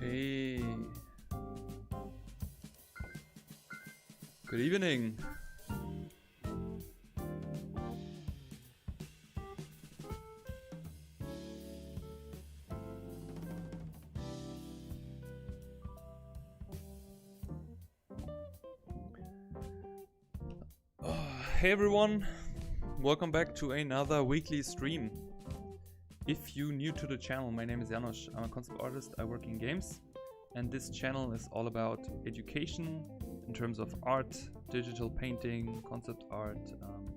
Hey. Good evening. Hey everyone, welcome back to another weekly stream. If you're new to the channel, my name is Janos. I'm a concept artist, I work in games, and this channel is all about education in terms of art, digital painting, concept art,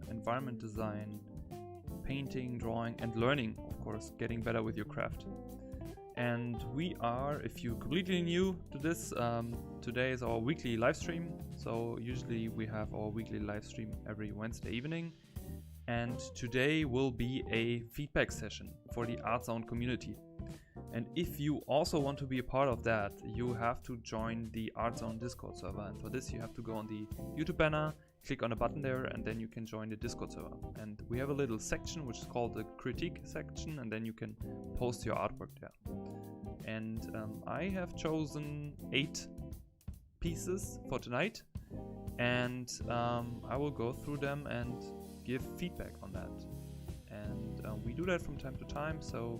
environment design, painting, drawing, and learning, of course, getting better with your craft. And we are, if you're completely new to this, today is our weekly live stream. So usually we have our weekly live stream every Wednesday evening. And today will be a feedback session for the Artzone community. And if you also want to be a part of that, you have to join the Artzone Discord server. And for this, you have to go on the YouTube banner, click on a button there, and then you can join the Discord server. And we have a little section which is called the critique section, and then you can post your artwork there. And I have chosen 8 pieces for tonight, and I will go through them and give feedback on that. And we do that from time to time, so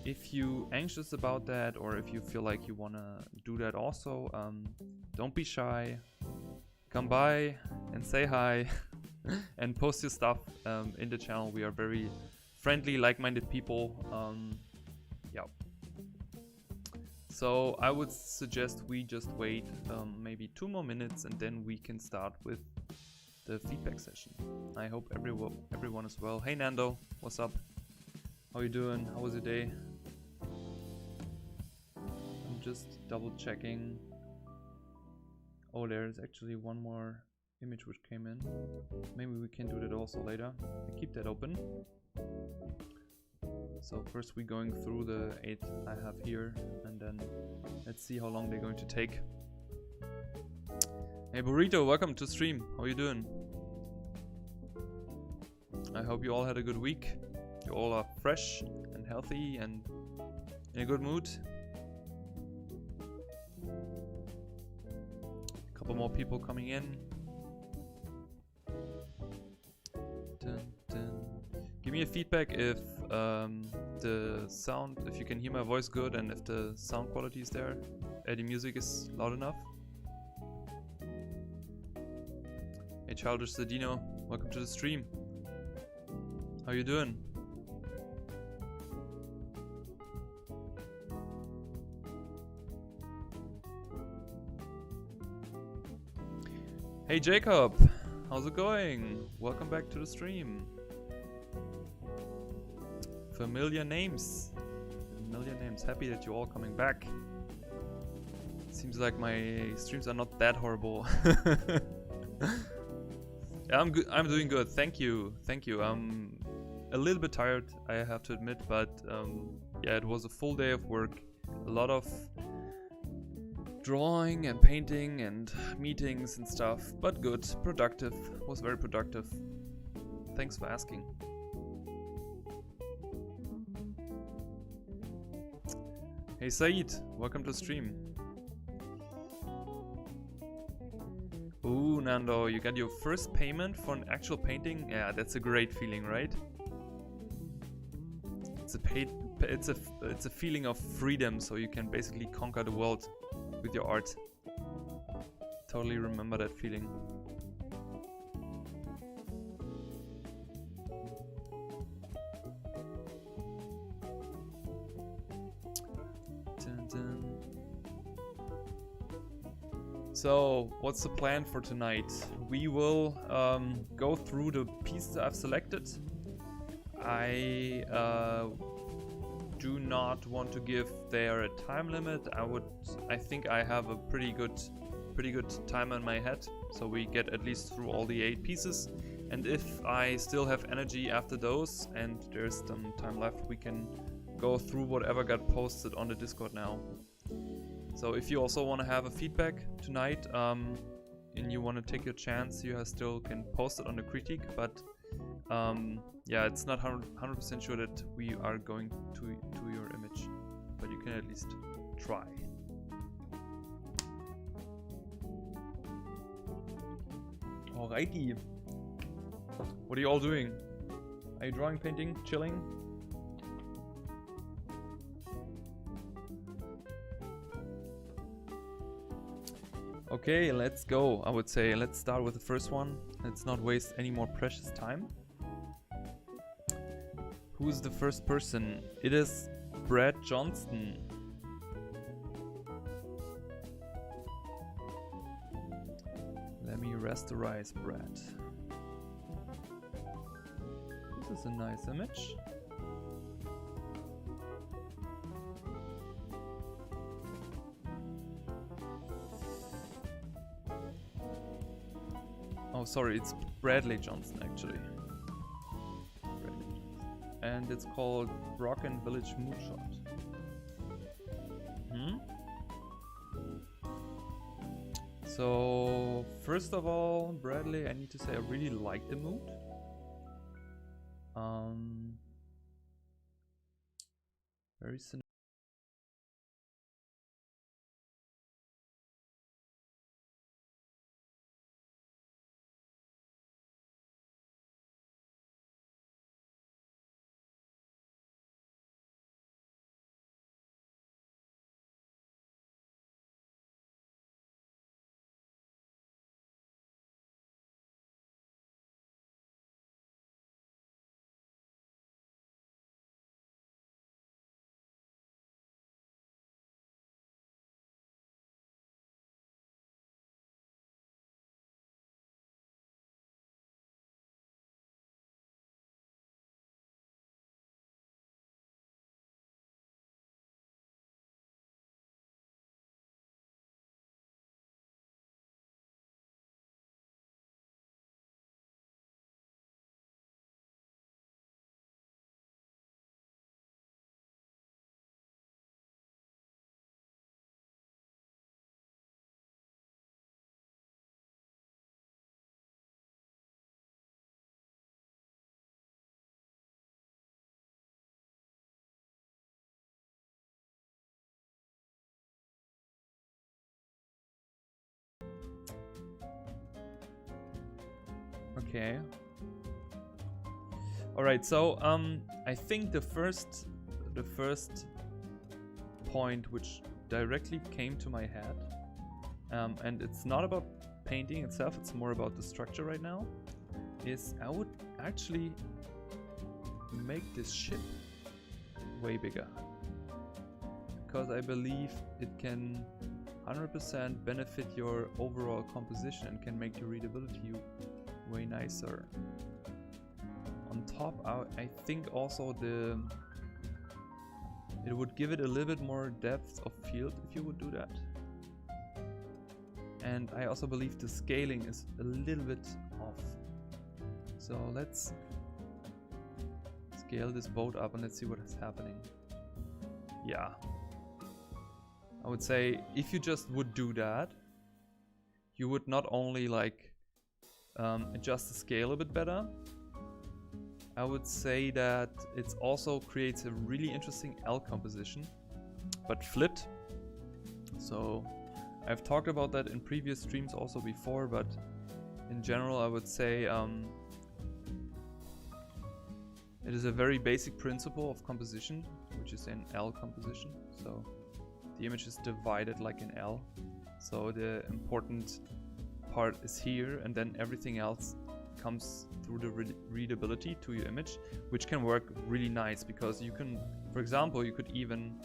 if you're anxious about that, or if you feel like you want to do that also, don't be shy. Come by and say hi and post your stuff in the channel. We are very friendly, like-minded people. Yeah. So I would suggest we just wait maybe 2 more minutes, and then we can start with the feedback session. I hope everyone is well. Hey Nando, what's up? How you doing? How was your day? I'm just double checking. Oh, there's actually one more image which came in. Maybe we can do that also later. I keep that open. So first we're going through the 8 I have here, and then let's see how long they're going to take. Hey Burrito, welcome to stream. How you doing? I hope you all had a good week. You all are fresh and healthy and in a good mood. A couple more people coming in. Dun, dun. Give me a feedback if the sound, if you can hear my voice good, and if the sound quality is there, the music is loud enough. Hey Childish Sedino, welcome to the stream. How you doing? Hey Jacob, how's it going? Welcome back to the stream. Familiar names. Happy that you're all coming back. Seems like my streams are not that horrible. Yeah, I'm good. I'm doing good. Thank you. I'm a little bit tired, I have to admit, but yeah, it was a full day of work. A lot of drawing and painting and meetings and stuff, but good. Productive. Was very productive. Thanks for asking. Hey Saeed, welcome to stream. Ooh, Nando, you got your first payment for an actual painting? Yeah, that's a great feeling, right? It's a feeling of freedom, so you can basically conquer the world with your art. Totally remember that feeling. Dun, dun. So, what's the plan for tonight? We will go through the pieces I've selected. I do not want to give there a time limit. I think I have a pretty good timer in my head, so we get at least through all the 8 pieces. And if I still have energy after those and there's some time left, we can go through whatever got posted on the Discord now. So if you also want to have a feedback tonight, and you want to take your chance, you still can post it on the critique, but yeah, it's not 100% sure that we are going to your image, but you can at least try. Alrighty. What are you all doing? Are you drawing, painting, chilling? Okay, let's go. I would say let's start with the first one. Let's not waste any more precious time. Who's the first person? It is Brad Johnston. Let me rasterize Brad. This is a nice image. Oh, sorry, it's Bradley Johnson actually. Bradley Johnson. And it's called Brocken Village Moonshot. So, first of all, Bradley, I need to say I really like the mood. Very cinematic. Okay. All right. So I think the first point which directly came to my head, and it's not about painting itself. It's more about the structure right now. Is I would actually make this ship way bigger because I believe it can 100% benefit your overall composition and can make your readability way nicer. On top, I think also it would give it a little bit more depth of field if you would do that. And I also believe the scaling is a little bit off. So let's scale this boat up and let's see what is happening. Yeah. I would say if you just would do that, you would not only like adjust the scale a bit better. I would say that it also creates a really interesting L composition, but flipped. So I've talked about that in previous streams also before, but in general I would say it is a very basic principle of composition, which is an L composition. So the image is divided like an L. So the important part is here, and then everything else comes through the readability to your image, which can work really nice because you can, for example, you could even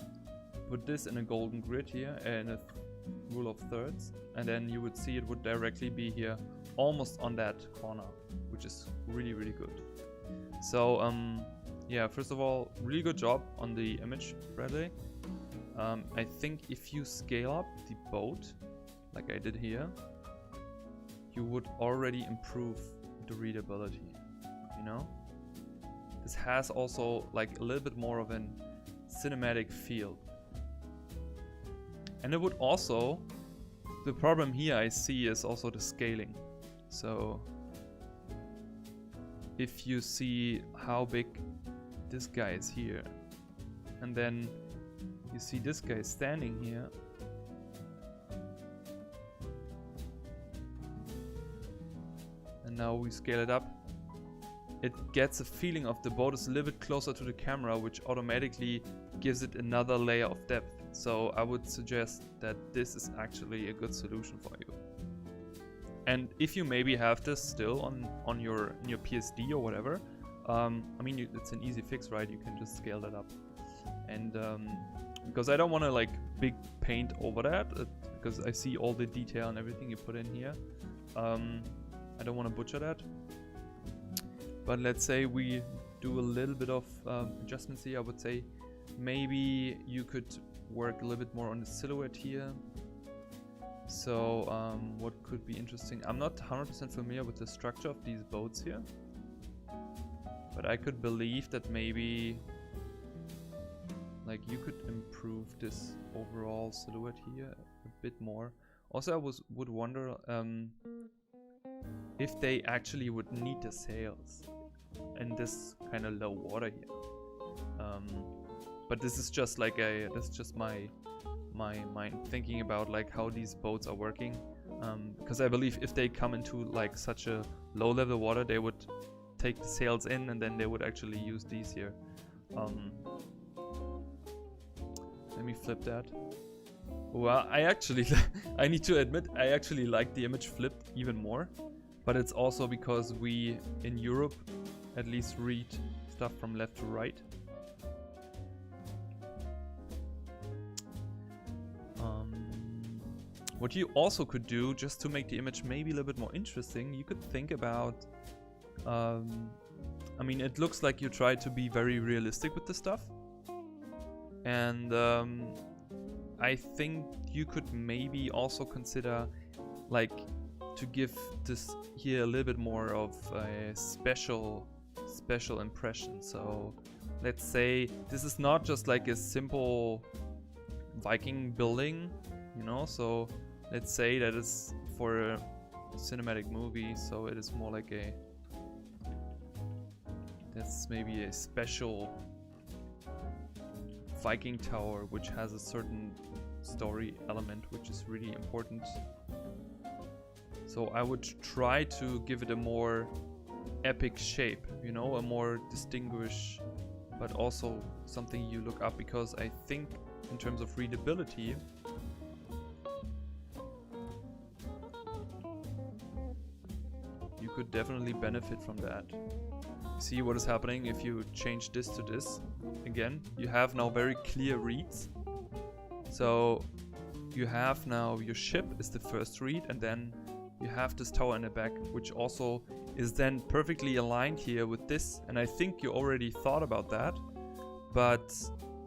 put this in a golden grid here in a rule of thirds, and then you would see it would directly be here almost on that corner, which is really, really good. So yeah, first of all, really good job on the image, Bradley. I think if you scale up the boat like I did here, you would already improve the readability, you know? This has also like a little bit more of an cinematic feel. And it would also, the problem here I see is also the scaling. So if you see how big this guy is here, and then you see this guy standing here, now we scale it up. It gets a feeling of the boat is a little bit closer to the camera, which automatically gives it another layer of depth. So I would suggest that this is actually a good solution for you. And if you maybe have this still on your PSD or whatever, I mean, it's an easy fix, right? You can just scale that up. And because I don't want to like big paint over that, because I see all the detail and everything you put in here. I don't want to butcher that. But let's say we do a little bit of adjustments here. I would say maybe you could work a little bit more on the silhouette here. So what could be interesting? I'm not 100% familiar with the structure of these boats here, but I could believe that maybe like you could improve this overall silhouette here a bit more. Also, I would wonder if they actually would need the sails in this kind of low water here. But this is just like that's just my mind thinking about like how these boats are working. Because I believe if they come into like such a low level water, they would take the sails in and then they would actually use these here. Let me flip that. Well, I actually, I need to admit, I actually like the image flipped even more. But it's also because we, in Europe, at least read stuff from left to right. What you also could do, just to make the image maybe a little bit more interesting, you could think about, I mean, it looks like you try to be very realistic with the stuff. And I think you could maybe also consider, like, to give this here a little bit more of a special impression. So let's say this is not just like a simple Viking building, you know, so let's say that it's for a cinematic movie, so it is more like that's maybe a special Viking tower which has a certain story element which is really important. So I would try to give it a more epic shape, you know, a more distinguished, but also something you look up, because I think in terms of readability, you could definitely benefit from that. See what is happening if you change this to this. Again, you have now very clear reads. So you have now your ship is the first read, and then you have this tower in the back, which also is then perfectly aligned here with this. And I think you already thought about that. But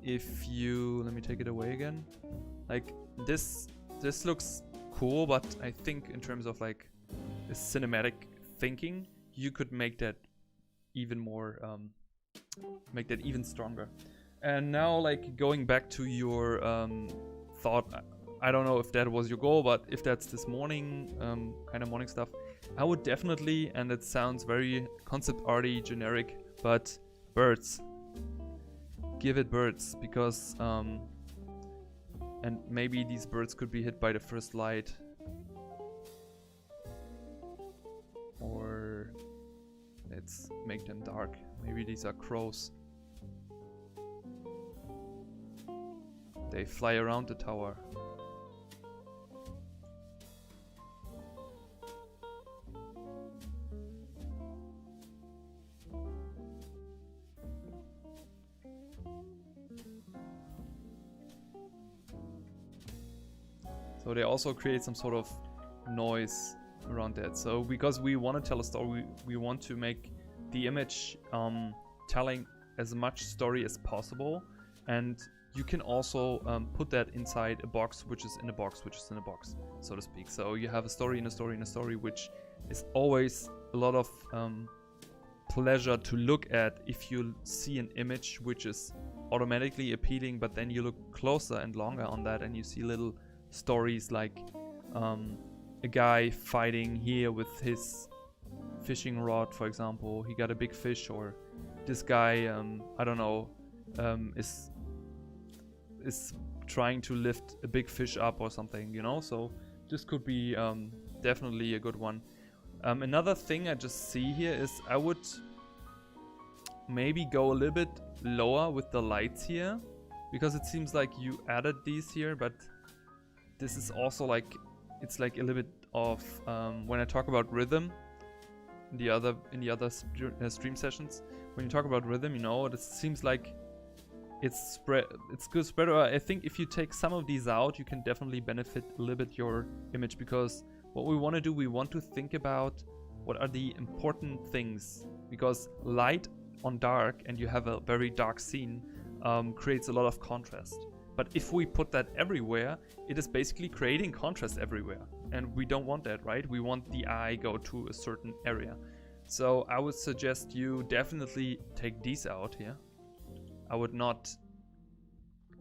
if you, let me take it away again. Like this looks cool, but I think in terms of like the cinematic thinking, you could make that even more, make that even stronger. And now, like, going back to your thought, I don't know if that was your goal, but if that's this morning kind of morning stuff, I would definitely, and it sounds very concept arty, generic, but birds. Give it birds, because and maybe these birds could be hit by the first light, or let's make them dark. Maybe these are crows. They fly around the tower. So they also create some sort of noise around that. So because we want to tell a story, we want to make the image telling as much story as possible, and you can also put that inside a box which is in a box which is in a box, so to speak. So you have a story in a story in a story, which is always a lot of pleasure to look at if you see an image which is automatically appealing, but then you look closer and longer on that and you see little stories like a guy fighting here with his fishing rod, for example. He got a big fish, or this guy, I don't know, is trying to lift a big fish up or something, you know. So this could be definitely a good one. Another thing I just see here is I would maybe go a little bit lower with the lights here, because it seems like you added these here, but this is also like, it's like a little bit of when I talk about rhythm in the other stream sessions, when you talk about rhythm, you know, it seems like it's good spread. I think if you take some of these out, you can definitely benefit a little bit your image, because what we want to do, we want to think about what are the important things, because light on dark, and you have a very dark scene, creates a lot of contrast. But if we put that everywhere, it is basically creating contrast everywhere, and we don't want that, right? We want the eye go to a certain area. So I would suggest you definitely take these out here. I would not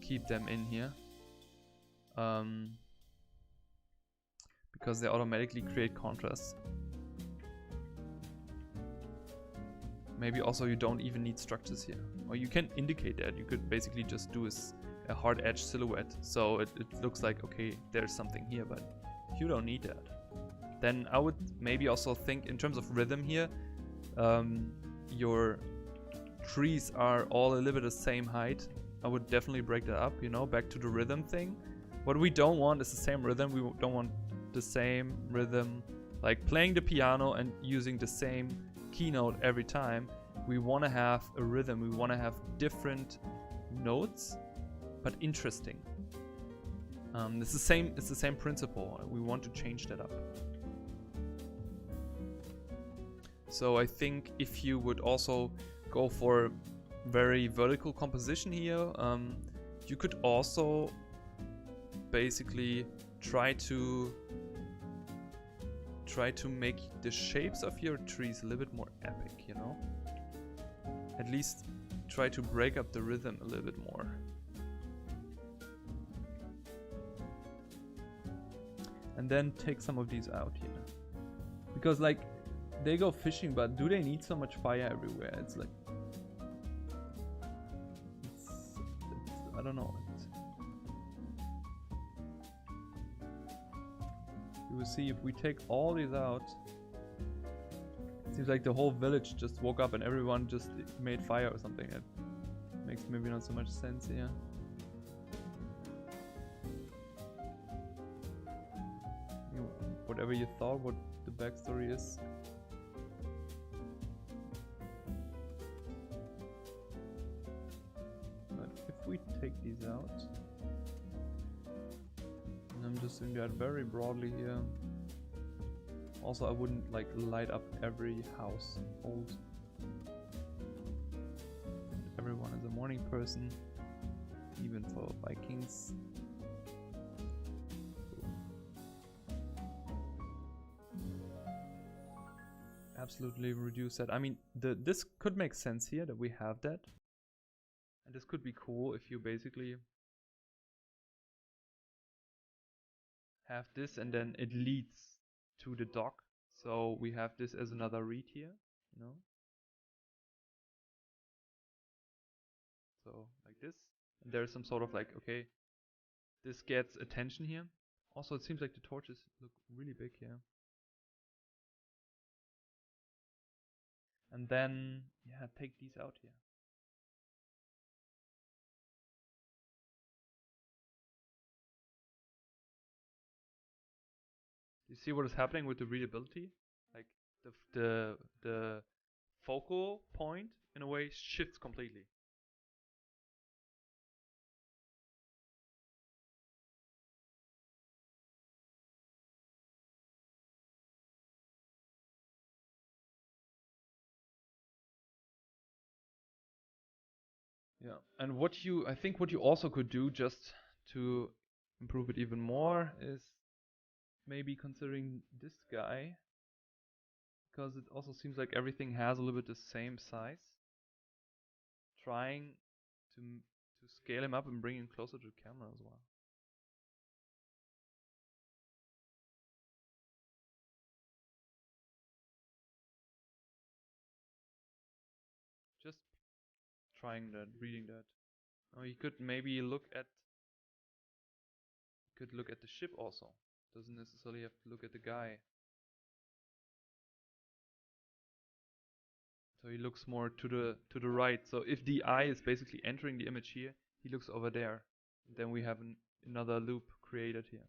keep them in here, because they automatically create contrast. Maybe also you don't even need structures here, or you can indicate that. You could basically just do a hard edge silhouette, so it looks like, okay, there's something here, but you don't need that. Then I would maybe also think in terms of rhythm here. Your trees are all a little bit the same height. I would definitely break that up, you know, back to the rhythm thing. What we don't want is the same rhythm. We don't want the same rhythm, like playing the piano and using the same keynote every time. We want to have a rhythm. We want to have different notes, but interesting. It's the same principle. We want to change that up. So I think if you would also go for very vertical composition here, you could also basically try to make the shapes of your trees a little bit more epic, you know? At least try to break up the rhythm a little bit more. And then take some of these out here. Because like, they go fishing, but do they need so much fire everywhere? It's like, I don't know. You will see if we take all these out, it seems like the whole village just woke up and everyone just made fire or something. It makes maybe not so much sense here. You know, whatever you thought, what the backstory is. But if we take these out, and I'm just doing that very broadly here. Also, I wouldn't like light up every house. Everyone is a morning person, even for Vikings. Absolutely reduce that. I mean, this could make sense here that we have that. And this could be cool if you basically have this and then it leads to the dock. So we have this as another read here, you know. So like this. And there's some sort of like, okay, this gets attention here. Also, it seems like the torches look really big here. And then, yeah, take these out here. You see what is happening with the readability? Like the focal point in a way shifts completely. Yeah, and I think what you also could do just to improve it even more is maybe considering this guy, because it also seems like everything has a little bit the same size. Trying to scale him up and bring him closer to the camera as well. Just trying that, reading that. Oh, you could maybe look at the ship also. Doesn't necessarily have to look at the guy. So he looks more to the right. So if the eye is basically entering the image here, he looks over there. Then we have another loop created here.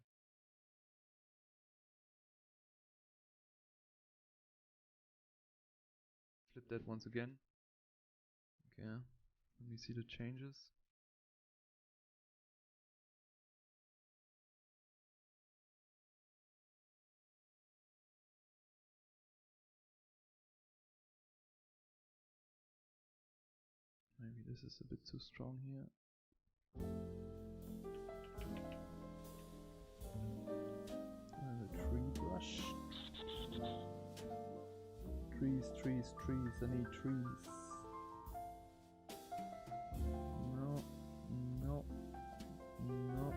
Flip that once again. Okay, let me see the changes. Maybe this is a bit too strong here. I have a tree brush. Trees, trees, trees. I need trees. No, no, no.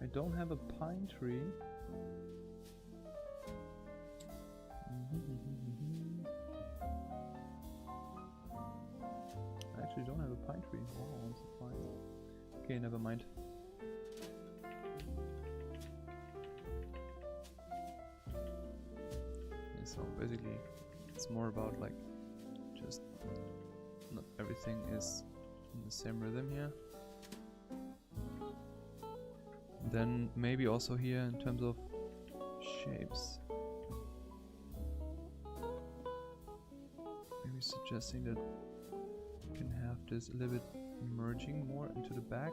I don't have a pine tree. I actually don't have a pine tree. Oh, I'm surprised. Okay, never mind. Yeah, so basically, it's more about like just not everything is in the same rhythm here. Then maybe also here in terms of shapes. Maybe suggesting that you can have this a little bit merging more into the back.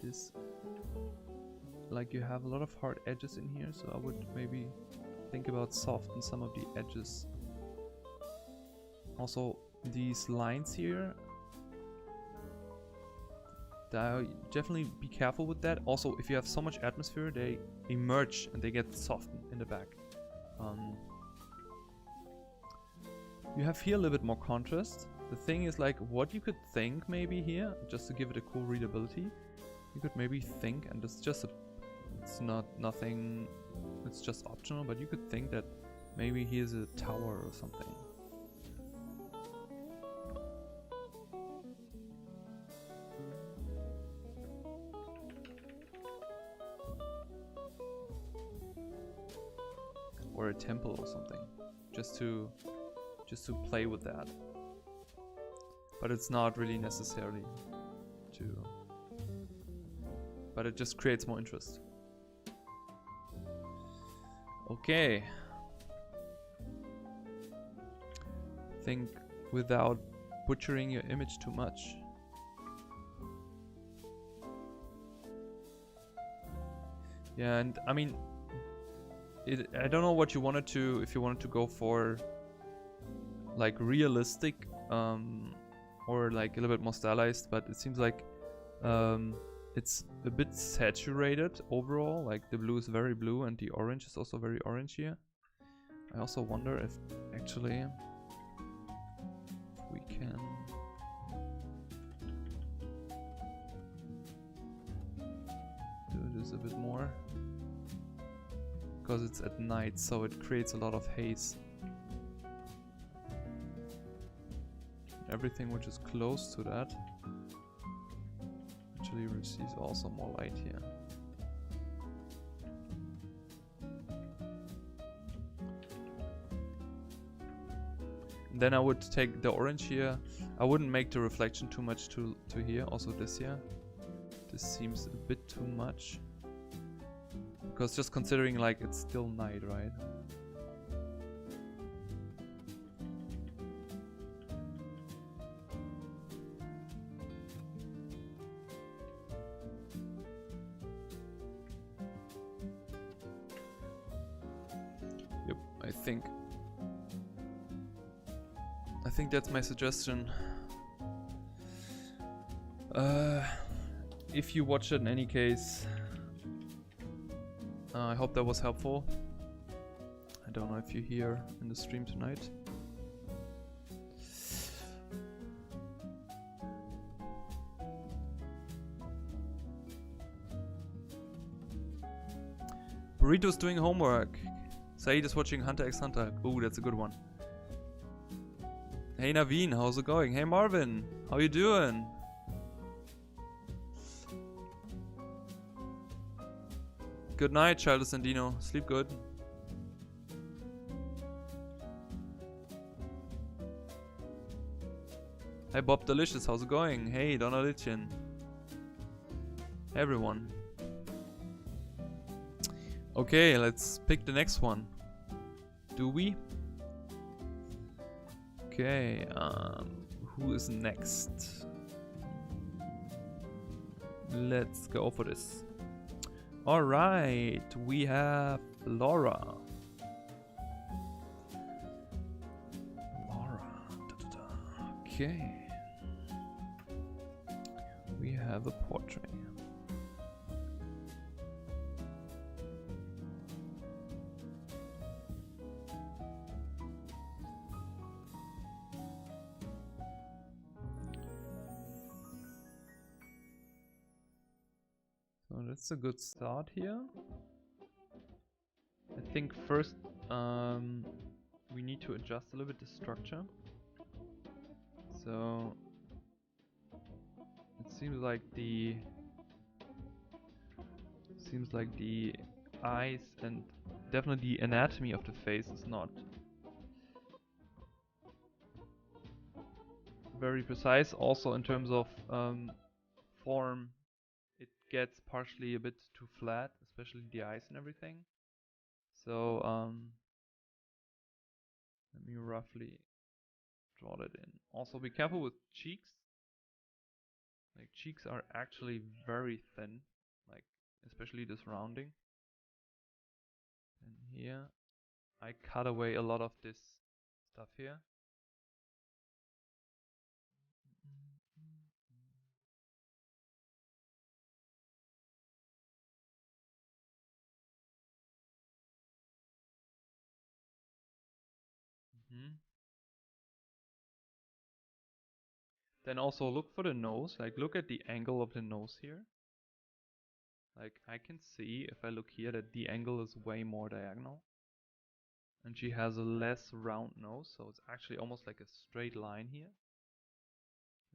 This, like you have a lot of hard edges in here, so I would maybe think about soften some of the edges. Also, these lines here, definitely be careful with that. Also, if you have so much atmosphere, they emerge and they get softened in the back. You have here a little bit more contrast. The thing is, like, what you could think maybe here, just to give it a cool readability, you could maybe think, and it's just it's not nothing, it's just optional, but you could think that maybe here's a tower or something. Or a temple or something, just to play with that. But it's not really necessarily to, but it just creates more interest. Okay. Think without butchering your image too much. Yeah, and I mean, I don't know what you wanted to, if you wanted to go for like realistic or like a little bit more stylized, but it seems like it's a bit saturated overall. Like the blue is very blue and the orange is also very orange here. I also wonder if actually we can do this a bit more, because it's at night, so it creates a lot of haze. Everything which is close to that actually receives also more light here. And then I would take the orange here. I wouldn't make the reflection too much to here. Also this here. This seems a bit too much. Because just considering like it's still night, right? Yep, I think that's my suggestion. If you watch it in any case, I hope that was helpful. I don't know if you're here in the stream tonight. Burrito's doing homework. Saeed is watching Hunter x Hunter. Ooh, that's a good one. Hey Naveen, how's it going? Hey Marvin, how you doing? Good night, Childish Sandino. Sleep good. Hey Bob Delicious, how's it going? Hey Donalitchen. Hey everyone. Okay, let's pick the next one. Do we? Okay, who is next? Let's go for this. Alright, we have Laura. Okay. We have a portrait. So that's a good start here. I think first we need to adjust a little bit the structure. So it seems like the eyes and definitely the anatomy of the face is not very precise. Also in terms of form, it gets partially a bit too flat, especially the eyes and everything. So let me roughly draw that in. Also be careful with cheeks. Like cheeks are actually very thin, like especially this rounding. And here I cut away a lot of this stuff here. Then also look for the nose, like look at the angle of the nose here. Like I can see if I look here that the angle is way more diagonal. And she has a less round nose, so it's actually almost like a straight line here.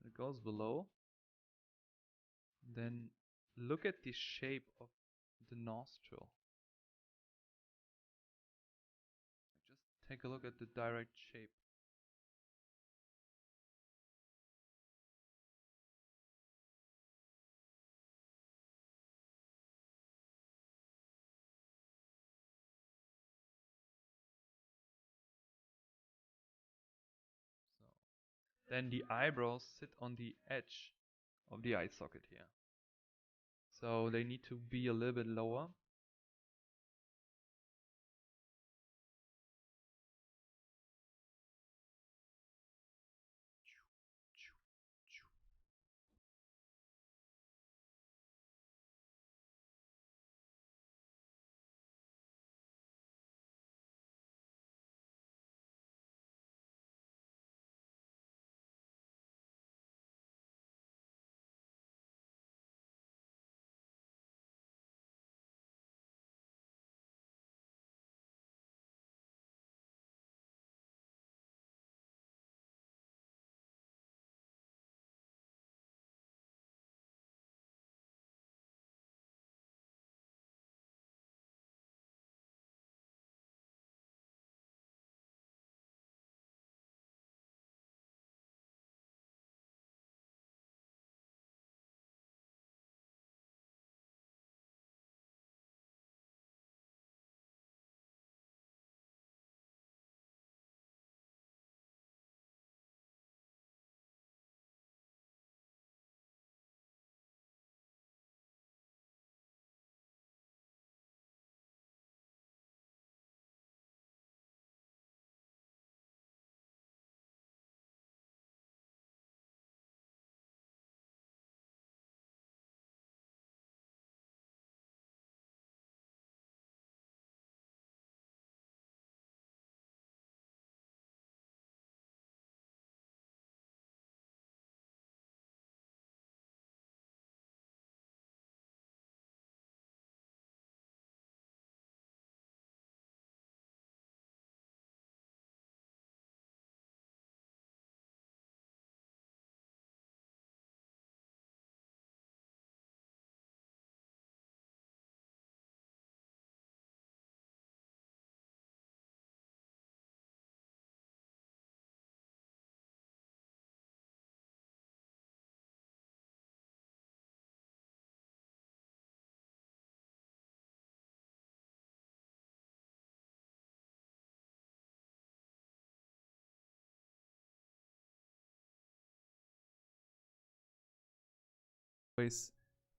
And it goes below. Then look at the shape of the nostril. Just take a look at the direct shape. So then the eyebrows sit on the edge of the eye socket here. So they need to be a little bit lower.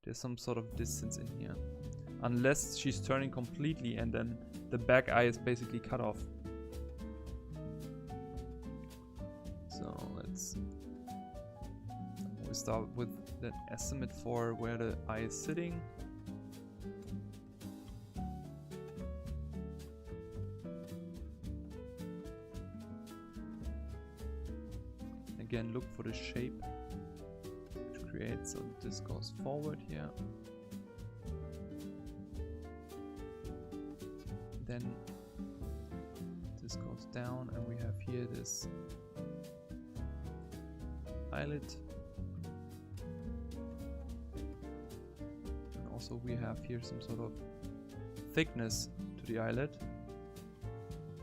there's some sort of distance in here. Unless she's turning completely and then the back eye is basically cut off. So we start with that estimate for where the eye is sitting. Again, look for the shape which creates, so this goes forward here. Then this goes down and we have here this eyelid. And also we have here some sort of thickness to the eyelid,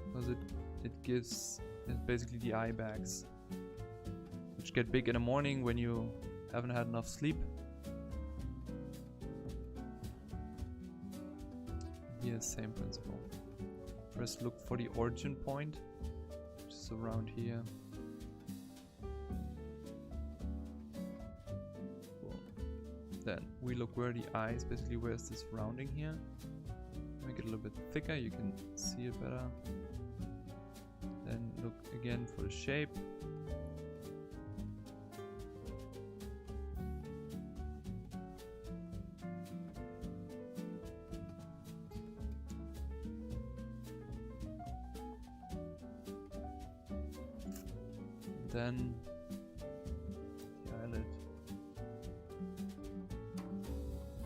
because it gives basically the eye bags, which get big in the morning when you haven't had enough sleep. Here, same principle. First look for the origin point, which is around here. Boom. Then we look where the eye is, basically where's this rounding here. Make it a little bit thicker, you can see it better. Then look again for the shape. Then the eyelid.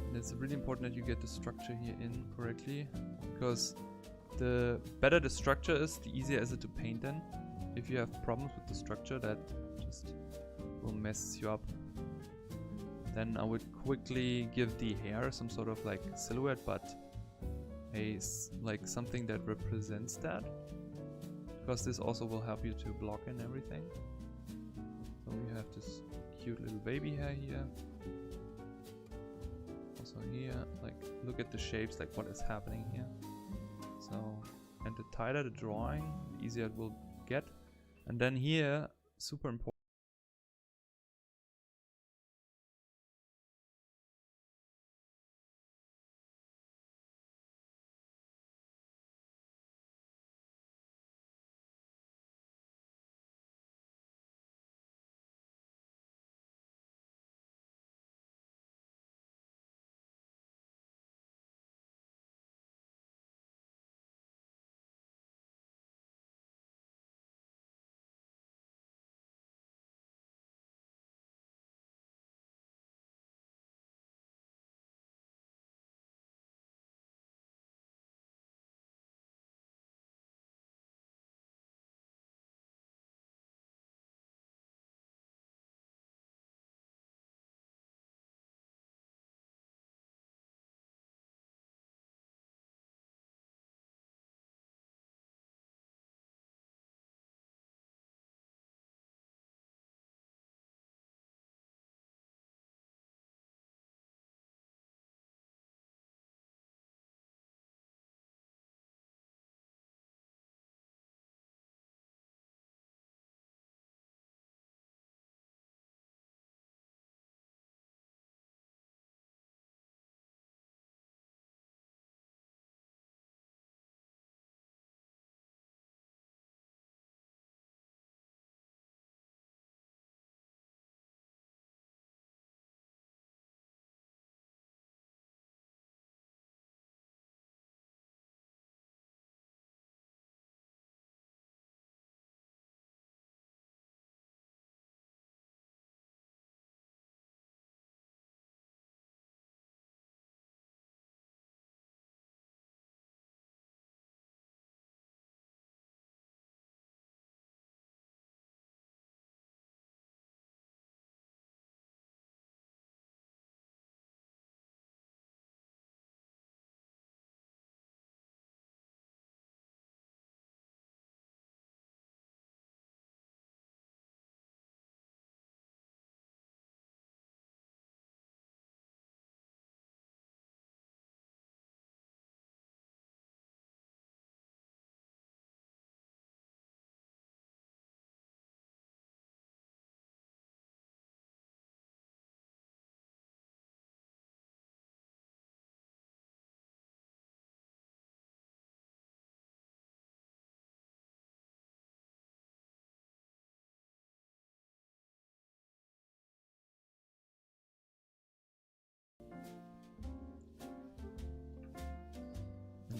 And it's really important that you get the structure here in correctly, because the better the structure is, the easier is it to paint then. If you have problems with the structure, that just will mess you up. Then I would quickly give the hair some sort of like silhouette, but like something that represents that, because this also will help you to block in everything. So we have this cute little baby hair here. Also here, like look at the shapes, like what is happening here. So, and the tighter the drawing, the easier it will get. And then here, super important.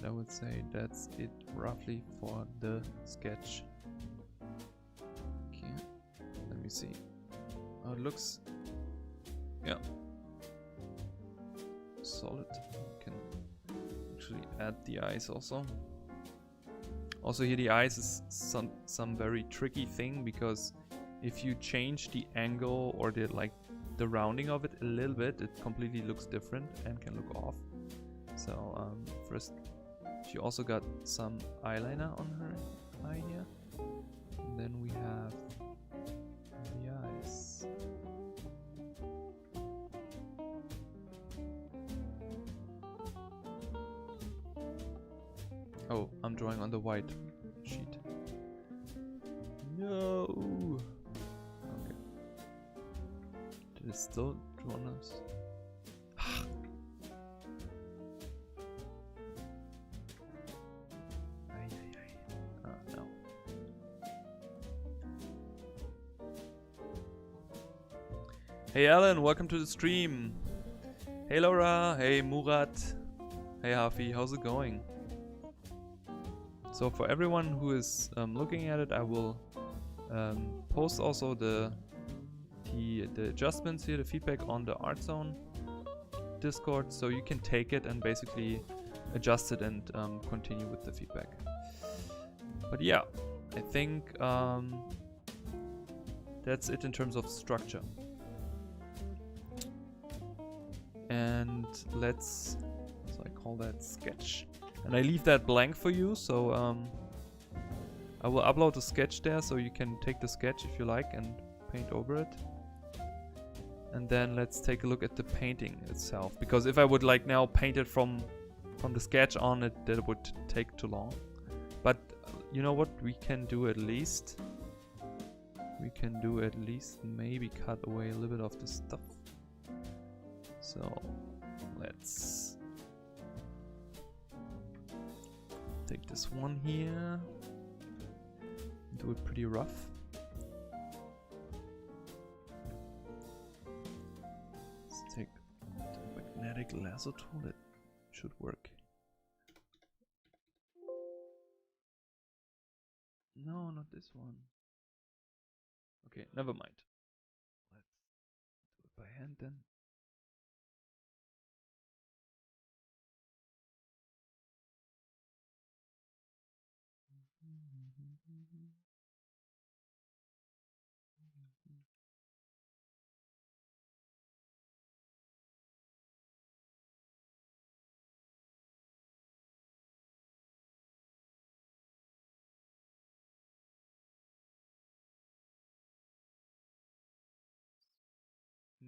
And I would say that's it roughly for the sketch. Okay, let me see how it looks. Yeah, solid. You can actually add the eyes also. Also here the eyes is some very tricky thing, because if you change the angle or the rounding of it a little bit, it completely looks different and can look off. So first she also got some eyeliner on her eye here, and then we have the eyes. Oh, I'm drawing on the white sheet. No. Okay. Did it still draw us? No. Hey Alan, welcome to the stream. Hey Laura, hey Murat, hey Hafi, how's it going? So for everyone who is looking at it, I will post also the adjustments here, the feedback on the Artzone Discord, so you can take it and basically adjust it and continue with the feedback. But yeah, I think that's it in terms of structure. And let's, so I call that sketch. And I leave that blank for you, so I will upload the sketch there, so you can take the sketch if you like and paint over it. And then let's take a look at the painting itself, because if I would like now paint it from the sketch on it, that would take too long. But you know what, we can do at least maybe cut away a little bit of the stuff. So let's take this one here, do it pretty rough. Let's take the magnetic lasso tool, that should work. No, not this one. Okay, never mind. Let's do it by hand then.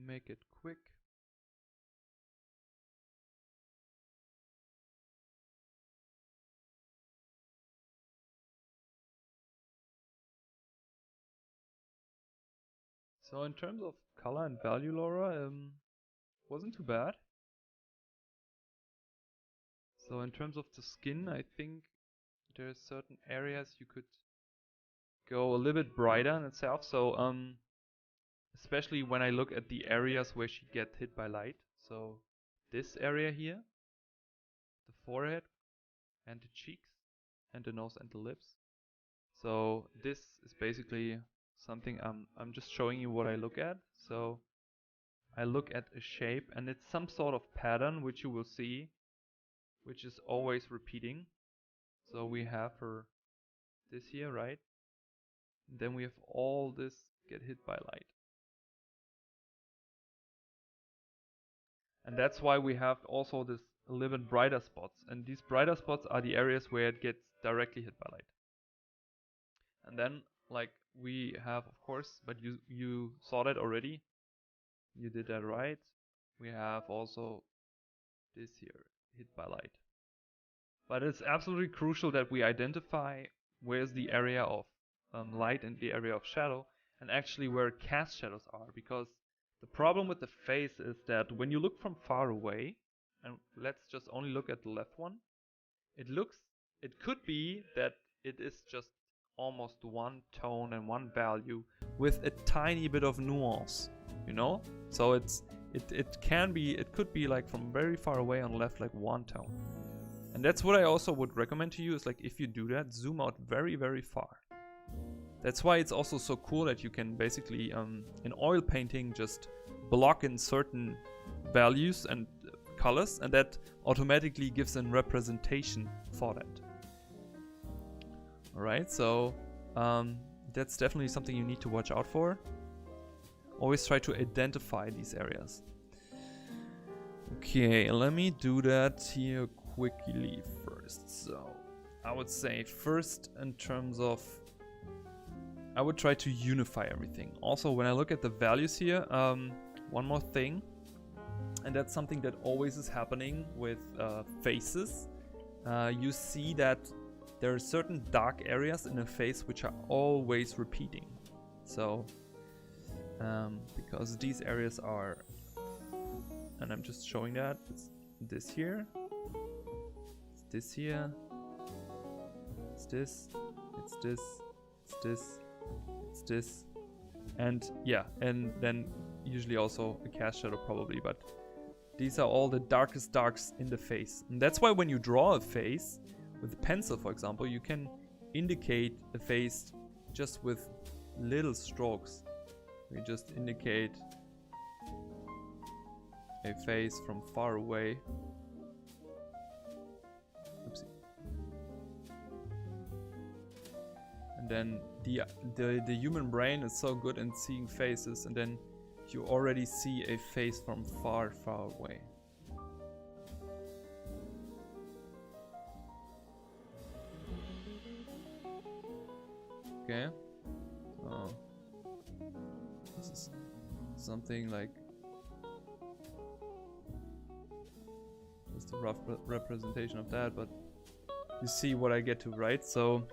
Make it quick. So in terms of color and value, Laura, wasn't too bad. So in terms of the skin, I think there's certain areas you could go a little bit brighter in itself. So especially when I look at the areas where she get hit by light. So this area here, the forehead and the cheeks and the nose and the lips. So this is basically something I'm just showing you what I look at. So I look at a shape and it's some sort of pattern which you will see, which is always repeating. So we have her this here, right? And then we have all this get hit by light. And that's why we have also this a little bit brighter spots. And these brighter spots are the areas where it gets directly hit by light. And then like we have, of course, but you saw that already. You did that right. We have also this here, hit by light. But it's absolutely crucial that we identify where's the area of light and the area of shadow, and actually where cast shadows are, because the problem with the face is that when you look from far away, and let's just only look at the left one, it could be that it is just almost one tone and one value with a tiny bit of nuance, you know? So it could be like from very far away on the left, like one tone. And that's what I also would recommend to you, is like, if you do that, zoom out very, very far. That's why it's also so cool that you can basically, in oil painting, just block in certain values and colors, and that automatically gives a representation for that. Alright, so that's definitely something you need to watch out for. Always try to identify these areas. Okay, let me do that here quickly first. So I would say first, in terms of, I would try to unify everything. Also, when I look at the values here, one more thing, and that's something that always is happening with faces. You see that there are certain dark areas in a face which are always repeating. So because these areas are, and I'm just showing that, it's this here, it's this here, it's this, it's this, it's this, it's this, and yeah, and then usually also a cast shadow probably, but these are all the darkest darks in the face. And that's why when you draw a face with a pencil, for example, you can indicate a face just with little strokes. We just indicate a face from far away. Oopsie. And then the human brain is so good in seeing faces, and then you already see a face from far, far away. Okay. Oh. This is something like just a rough representation of that, but you see what I get to, right? So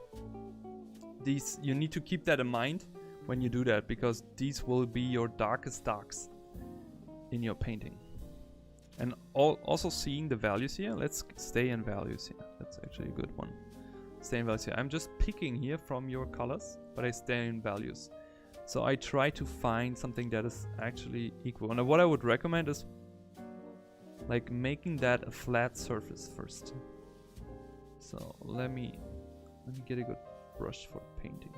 these, you need to keep that in mind when you do that, because these will be your darkest darks in your painting. And also seeing the values here, let's stay in values here. That's actually a good one. Stay in values here. I'm just picking here from your colors, but I stay in values. So I try to find something that is actually equal. And what I would recommend is like making that a flat surface first. So let me get a good brush for painting.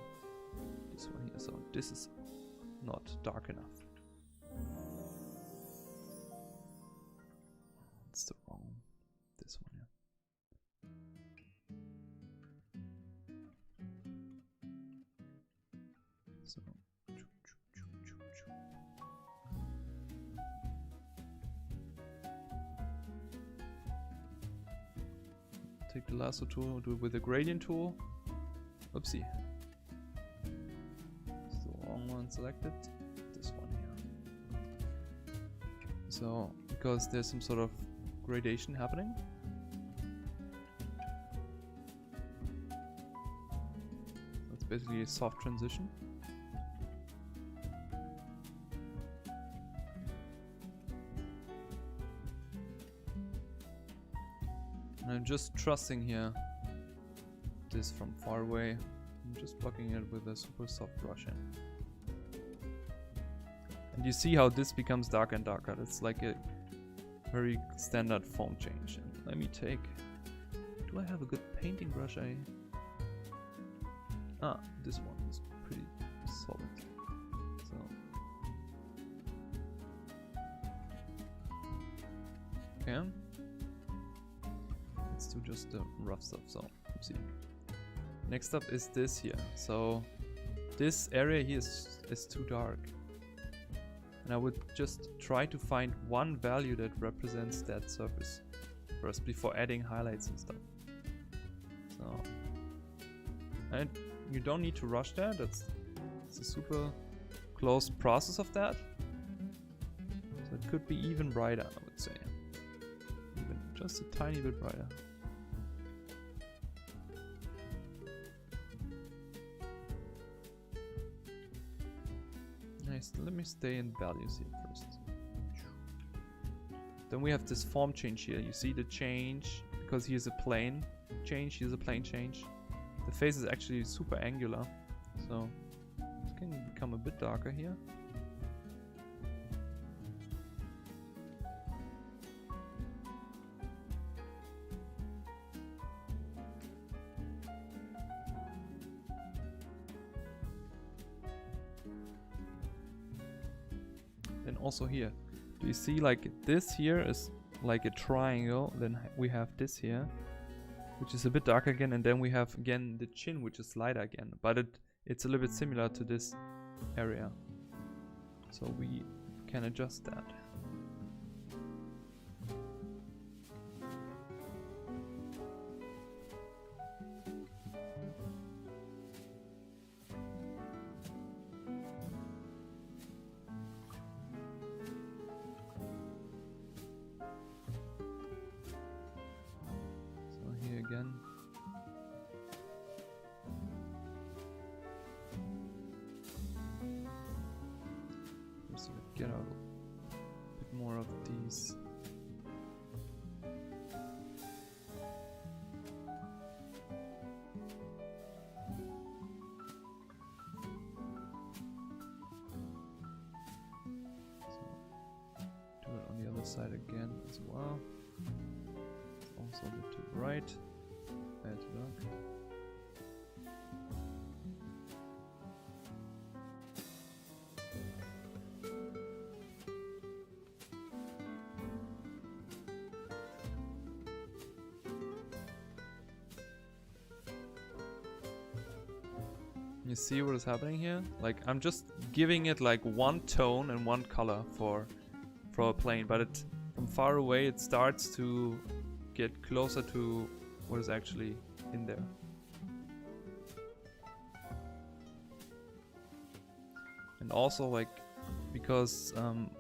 This one here. So this is not dark enough. It's the wrong. This one here. So take the lasso tool, do it with the gradient tool. Oopsie. It's the wrong one selected. This one here. So, because there's some sort of gradation happening. That's basically a soft transition. And I'm just trusting here this from far away. I'm just blocking it with a super soft brush in. And you see how this becomes darker and darker. It's like a very standard form change. And let me take... Do I have a good painting brush? This one is pretty solid. So... Okay. Let's do just the rough stuff. So, oopsie. Next up is this here. So this area here is too dark. And I would just try to find one value that represents that surface first before adding highlights and stuff. So, and you don't need to rush that. It's a super close process of that. So it could be even brighter, I would say. Even just a tiny bit brighter. Nice. Let me stay in values here first. Then we have this form change here. You see the change because here's a plane change. Here's a plane change. The face is actually super angular, so it can become a bit darker here. also here. Do you see like this here is like a triangle, then we have this here, which is a bit darker again, and then we have again the chin, which is lighter again, but it's a little bit similar to this area. So we can adjust that. Again. Just get out a bit more of these. So do it on the other side again as well. Also a bit to the right. Add dark. You see what is happening here? Like I'm just giving it like one tone and one color for a plane, but it from far away it starts to get closer to what is actually in there. And also like because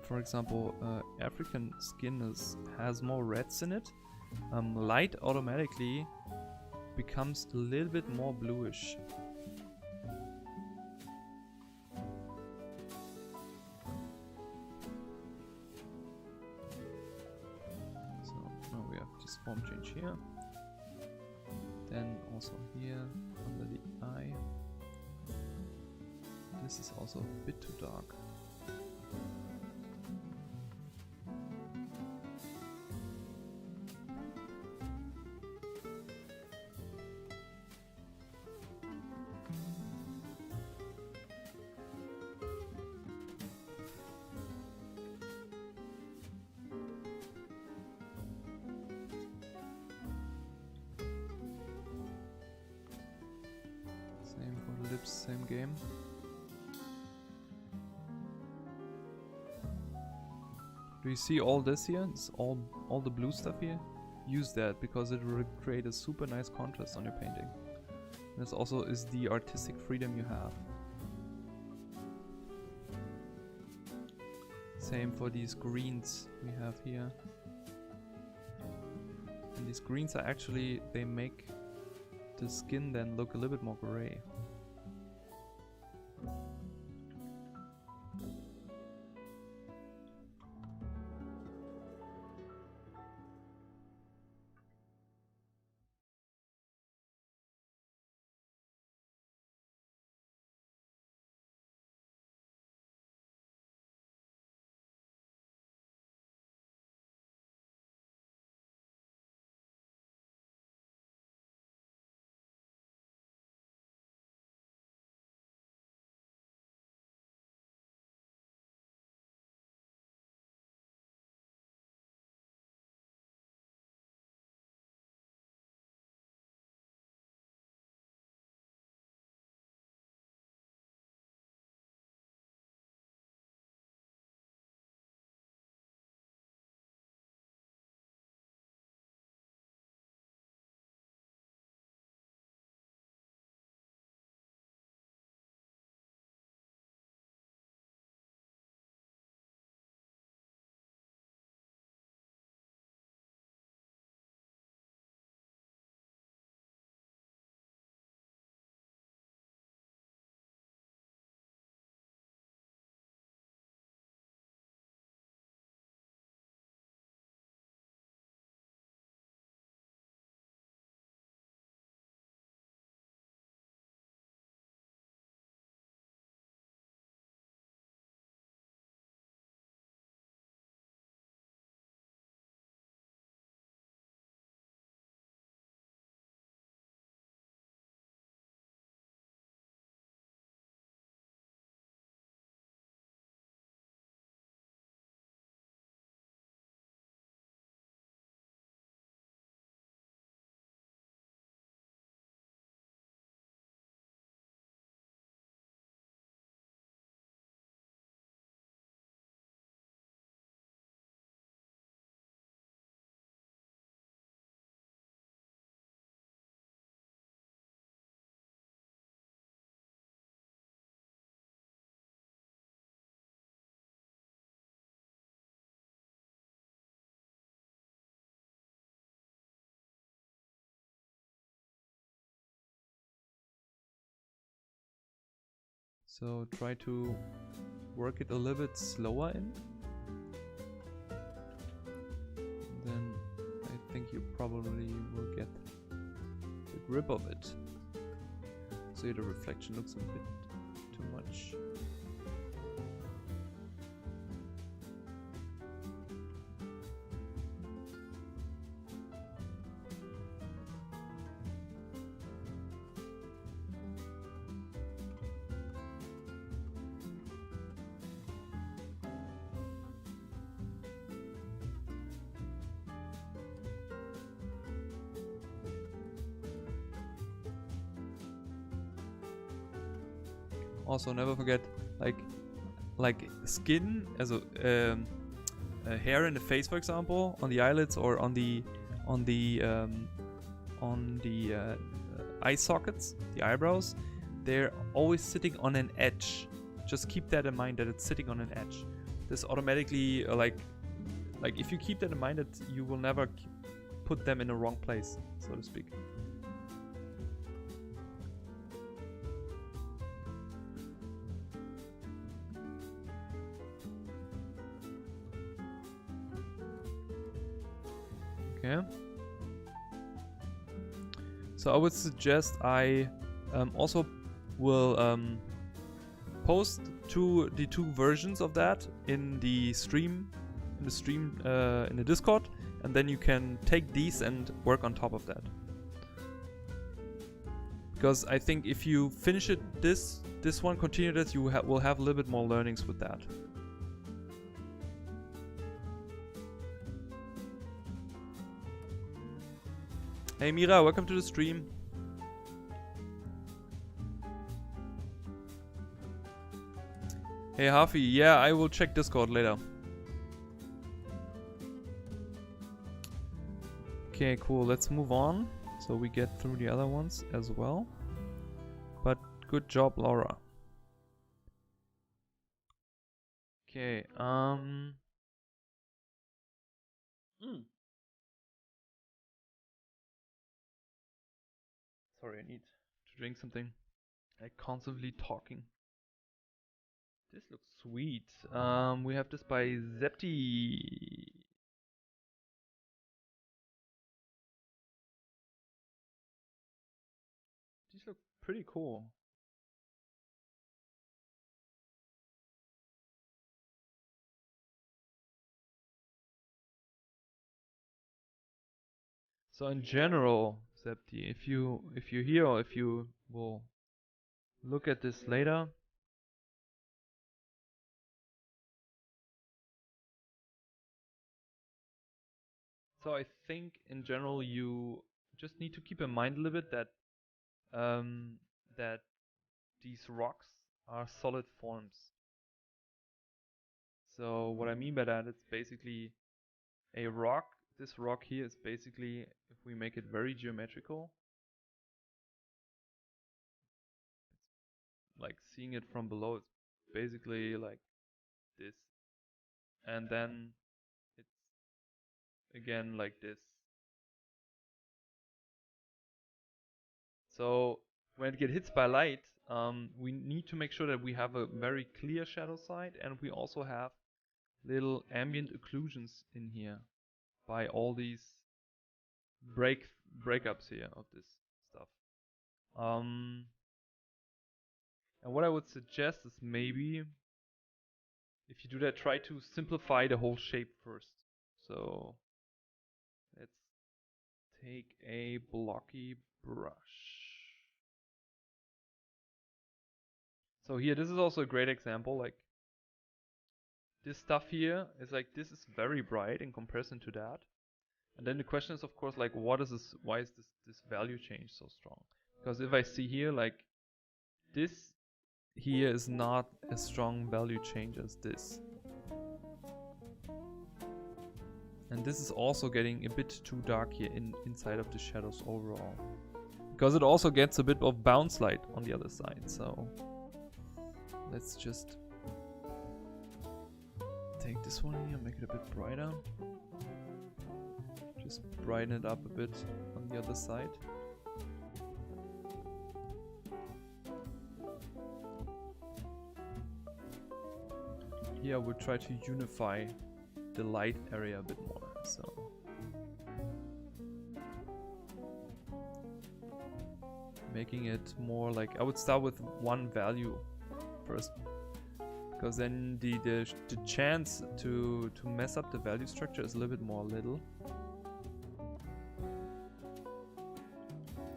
for example African skin has more reds in it, light automatically becomes a little bit more bluish. So now we have this form change here. Then also here under the eye. This is also a bit too dark. Same for the lips, same game. Do you see all this here? It's all the blue stuff here? Use that because it will create a super nice contrast on your painting. And this also is the artistic freedom you have. Same for these greens we have here. And these greens are actually, they make the skin then look a little bit more gray. So try to work it a little bit slower in. Then I think you probably will get the grip of it. So the reflection looks a bit too much. Also, never forget, like skin as a hair in the face, for example, on the eyelids or on the eye sockets, the eyebrows. They're always sitting on an edge. Just keep that in mind, that it's sitting on an edge. This automatically, like if you keep that in mind, that you will never put them in the wrong place, so to speak. Okay. So I would suggest I also will post the two versions of that in the stream, in the Discord, and then you can take these and work on top of that. Because I think if you finish it this one, continue this, you will have a little bit more learnings with that. Hey Mira, welcome to the stream. Hey Hafi, yeah, I will check Discord later. Okay, cool, let's move on. So we get through the other ones as well. But good job, Laura. Okay, Sorry, I need to drink something. Like constantly talking. This looks sweet. We have this by Zepti. These look pretty cool. So in general, Zepti, if you're here or if you will look at this later. So I think in general you just need to keep in mind a little bit that that these rocks are solid forms. So what I mean by that, it's basically a rock. This rock here is basically, if we make it very geometrical, like seeing it from below, it's basically like this, and then it's again like this. So when it gets hit by light, we need to make sure that we have a very clear shadow side, and we also have little ambient occlusions in here by all these breakups here of this stuff. And what I would suggest is maybe, if you do that, try to simplify the whole shape first. So let's take a blocky brush. So here, this is also a great example. Like this stuff here is like, this is very bright in comparison to that. And then the question is, of course, like, what is this? Why is this value change so strong? Because if I see here, like this here is not a strong value change as this. And this is also getting a bit too dark here inside of the shadows overall. Because it also gets a bit of bounce light on the other side. So let's just take this one here, make it a bit brighter. Just brighten it up a bit on the other side. here I would try to unify the light area a bit more. So making it more like, I would start with one value first, because then the chance to mess up the value structure is a little bit more little.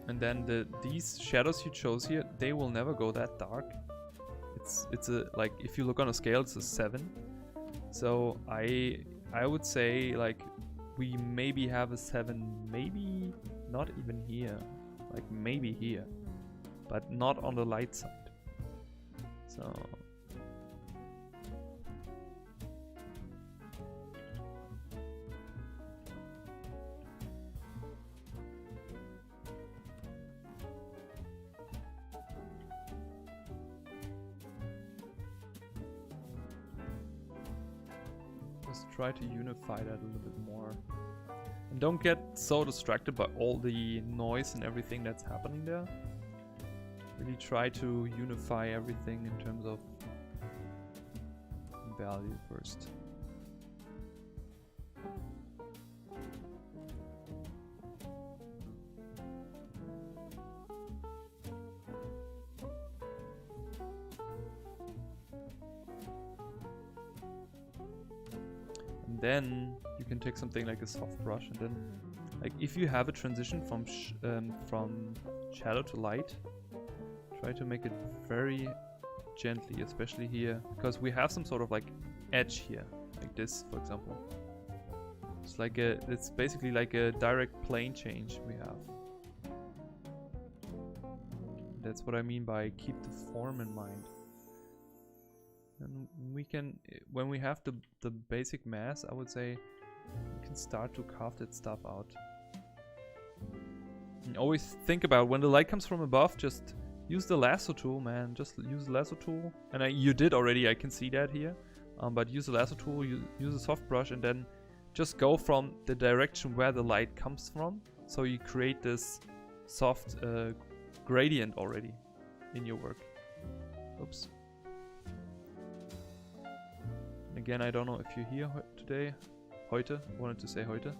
And then these shadows you chose here, they will never go that dark. It's a, like, if you look on a scale, it's a 7. So I would say like we maybe have a 7, maybe not even here, like maybe here, but not on the light side. So just try to unify that a little bit more. And don't get so distracted by all the noise and everything that's happening there. Really try to unify everything in terms of value first. And then you can take something like a soft brush, and then, like, if you have a transition from shadow to light, try to make it very gently, especially here, because we have some sort of like edge here, like this, for example. It's like it's basically like a direct plane change we have. That's what I mean by keep the form in mind. And we can, when we have the basic mass, I would say we can start to carve that stuff out. And always think about when the light comes from above, just use the lasso tool, man. Just use the lasso tool. And you did already, I can see that here. But use the lasso tool, use a soft brush, and then just go from the direction where the light comes from. So you create this soft gradient already in your work. Oops. Again, I don't know if you're here today. Heute. Wanted to say heute.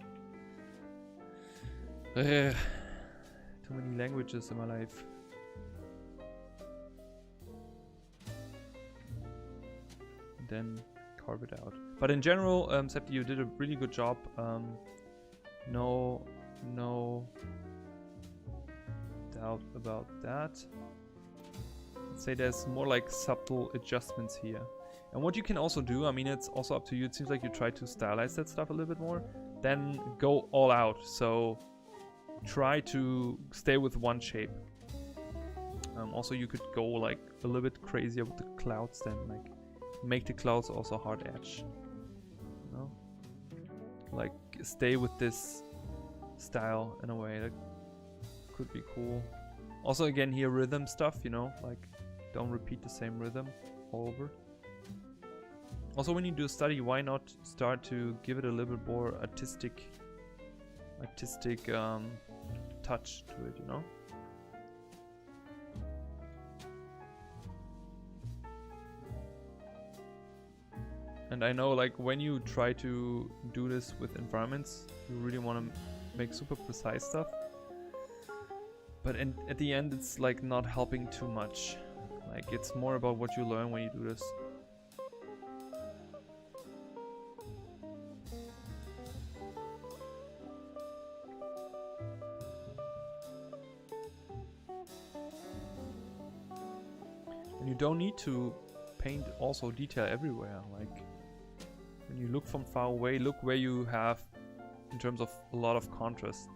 Too many languages in my life. Then carve it out. But in general, Septi, you did a really good job. No doubt about that. I'd say there's more like subtle adjustments here. And what you can also do, I mean, it's also up to you. It seems like you try to stylize that stuff a little bit more. Then go all out. So try to stay with one shape. Also, you could go like a little bit crazier with the clouds then, like make the clouds also hard edge. You know? Like stay with this style in a way that could be cool. Also, again, here rhythm stuff, you know, like don't repeat the same rhythm all over. Also, when you do a study, why not start to give it a little bit more artistic touch to it, you know? And I know, like, when you try to do this with environments, you really want to make super precise stuff. But at the end, it's like not helping too much. Like, it's more about what you learn when you do this. And you don't need to paint also detail everywhere. Like, when you look from far away, look where you have in terms of a lot of contrast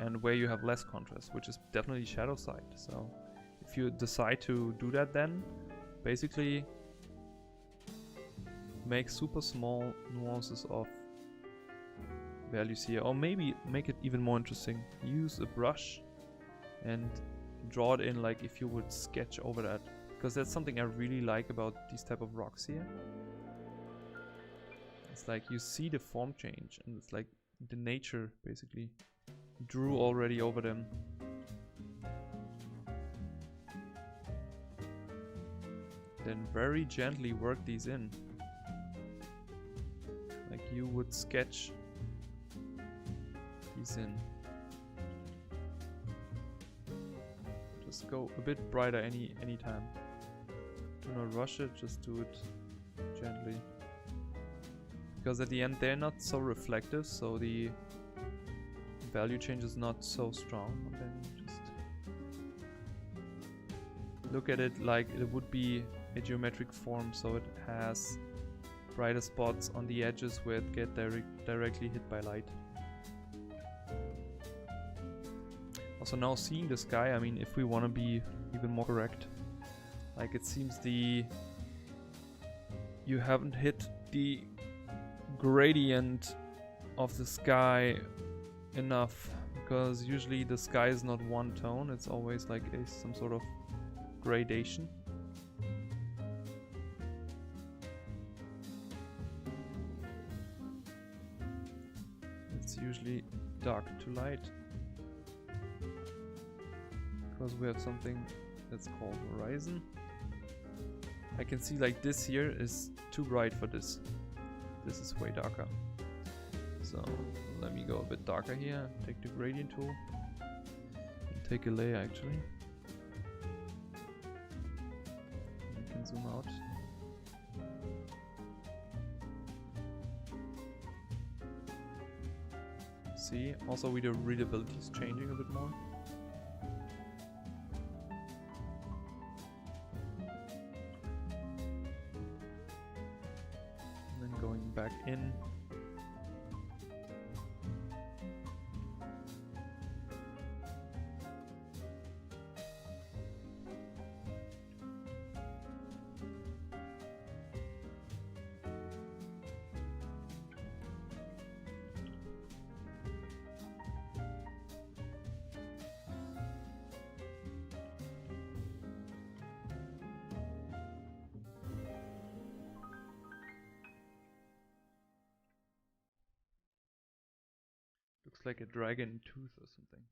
and where you have less contrast, which is definitely shadow side. So if you decide to do that, then basically make super small nuances of values here, or maybe make it even more interesting. Use a brush and draw it in, like if you would sketch over that, because that's something I really like about these type of rocks here. It's like you see the form change, and it's like the nature basically drew already over them. Then very gently work these in. you would sketch these in. Just go a bit brighter any time. Do not rush it, just do it gently. Because at the end they're not so reflective, so the value change is not so strong. And then just look at it like it would be a geometric form, so it has brighter spots on the edges where it gets directly hit by light. Also now seeing the sky, I mean, if we want to be even more correct, like it seems you haven't hit the gradient of the sky enough, because usually the sky is not one tone, it's always like some sort of gradation. It's usually dark to light, because we have something that's called horizon. I can see like this here is too bright for this. This is way darker. So let me go a bit darker here. Take the gradient tool. And take a layer actually. You can zoom out. See, also the readability is changing a bit more. Back in. Looks like a dragon tooth or something.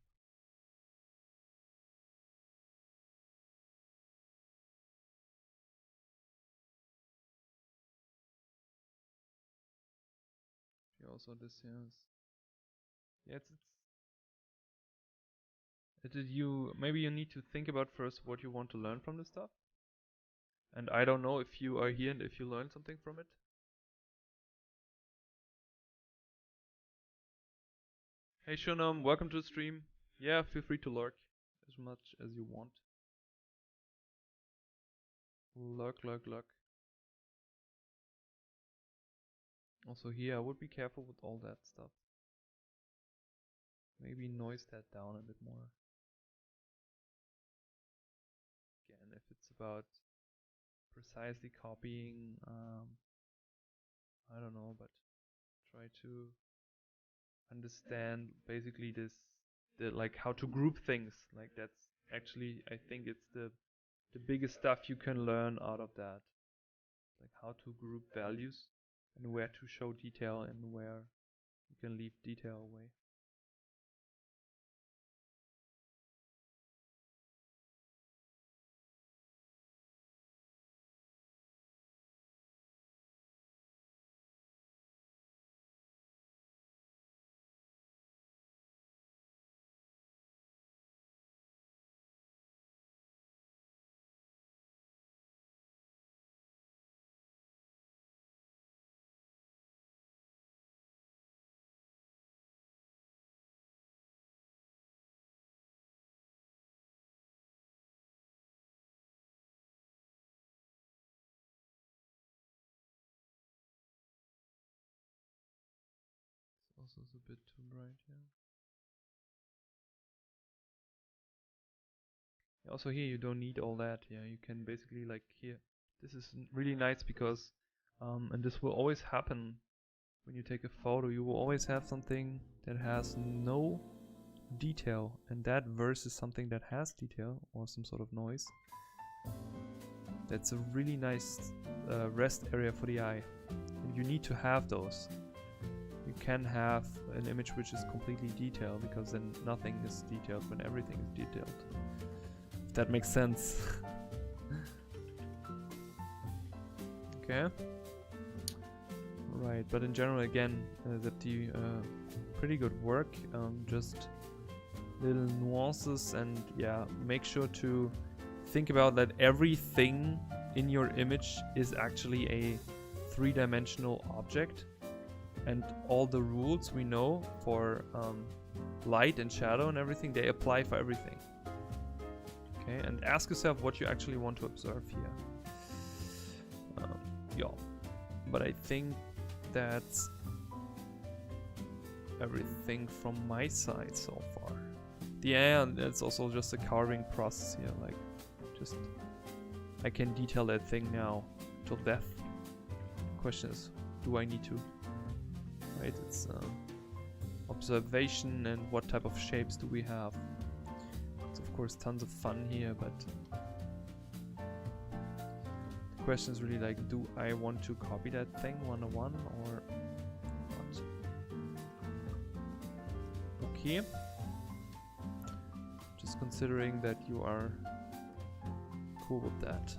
Yeah, also this here is, yeah, maybe you need to think about first what you want to learn from this stuff. And I don't know if you are here and if you learn something from it. Hey Shunam, welcome to the stream. Yeah, feel free to lurk as much as you want. Lurk. Also here, I would be careful with all that stuff. Maybe noise that down a bit more. Again, if it's about precisely copying, I don't know, but try to understand basically like how to group things. Like that's actually, I think it's the biggest stuff you can learn out of that. Like how to group values and where to show detail and where you can leave detail away. Also is a bit too bright here. Also here you don't need all that. Yeah, you can basically like here. This is really nice because, and this will always happen when you take a photo. You will always have something that has no detail, and that versus something that has detail or some sort of noise. That's a really nice rest area for the eye, and you need to have those. You can have an image which is completely detailed, because then nothing is detailed when everything is detailed. If that makes sense. Okay. Right, but in general, again, that the pretty good work. Just little nuances, and yeah, make sure to think about that everything in your image is actually a three-dimensional object, and all the rules we know for light and shadow and everything, they apply for everything. Okay, and ask yourself what you actually want to observe here. Yeah, but I think that's everything from my side so far. Yeah, and it's also just a carving process here, like just I can detail that thing now till death. Question is, do I need to? Right, it's observation and what type of shapes do we have. It's of course tons of fun here, but the question is really like, do I want to copy that thing one-on-one or what? Okay. Just considering that you are cool with that.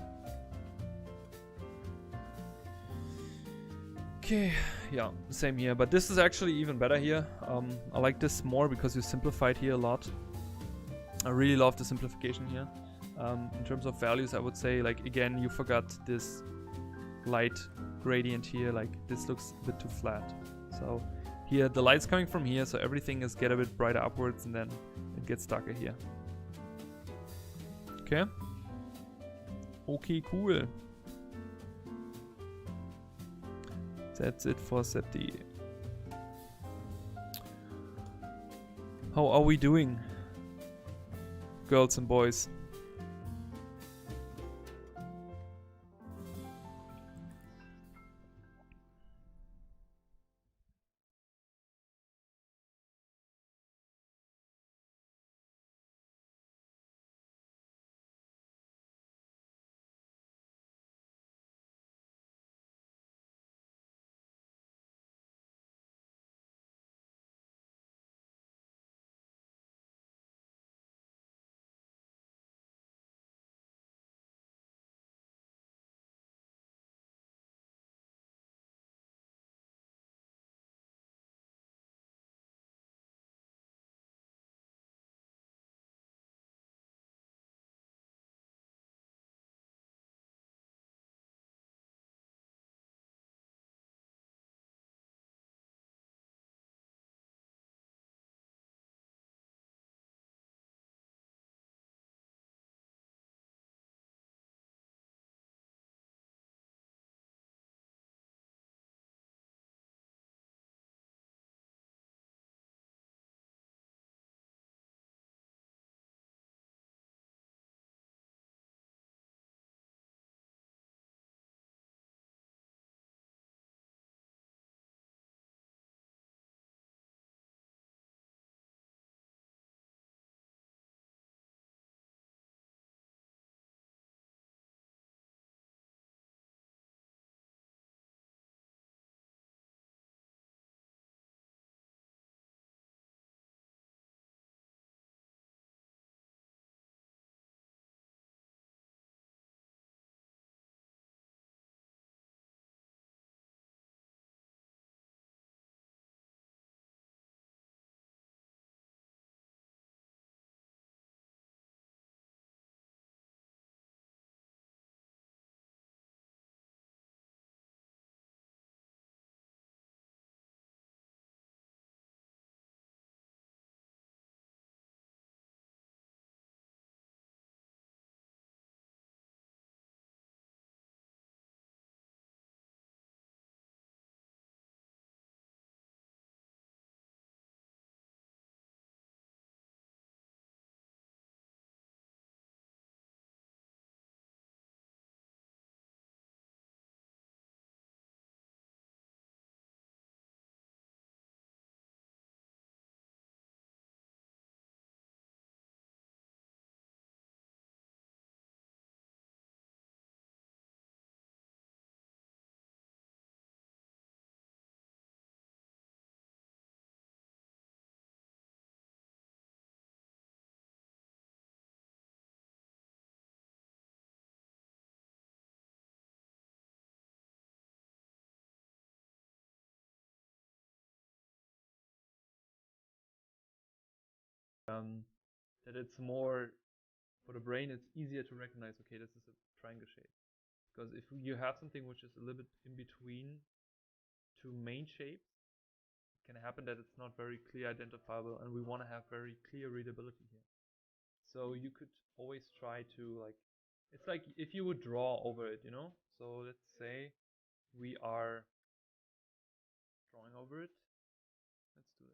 Okay, yeah, same here, but this is actually even better here. I like this more because you simplified here a lot. I really love the simplification here. In terms of values, I would say, like, again, you forgot this light gradient here, like this looks a bit too flat. So here the light's coming from here, so everything is get a bit brighter upwards and then it gets darker here. Okay. Okay, cool. That's it for set D. How are we doing, girls and boys? that it's more, for the brain, it's easier to recognize, okay, this is a triangle shape. Because if you have something which is a little bit in between two main shapes, it can happen that it's not very clear identifiable, and we want to have very clear readability here. So you could always try to, like, it's like if you would draw over it, you know? So let's say we are drawing over it. Let's do that.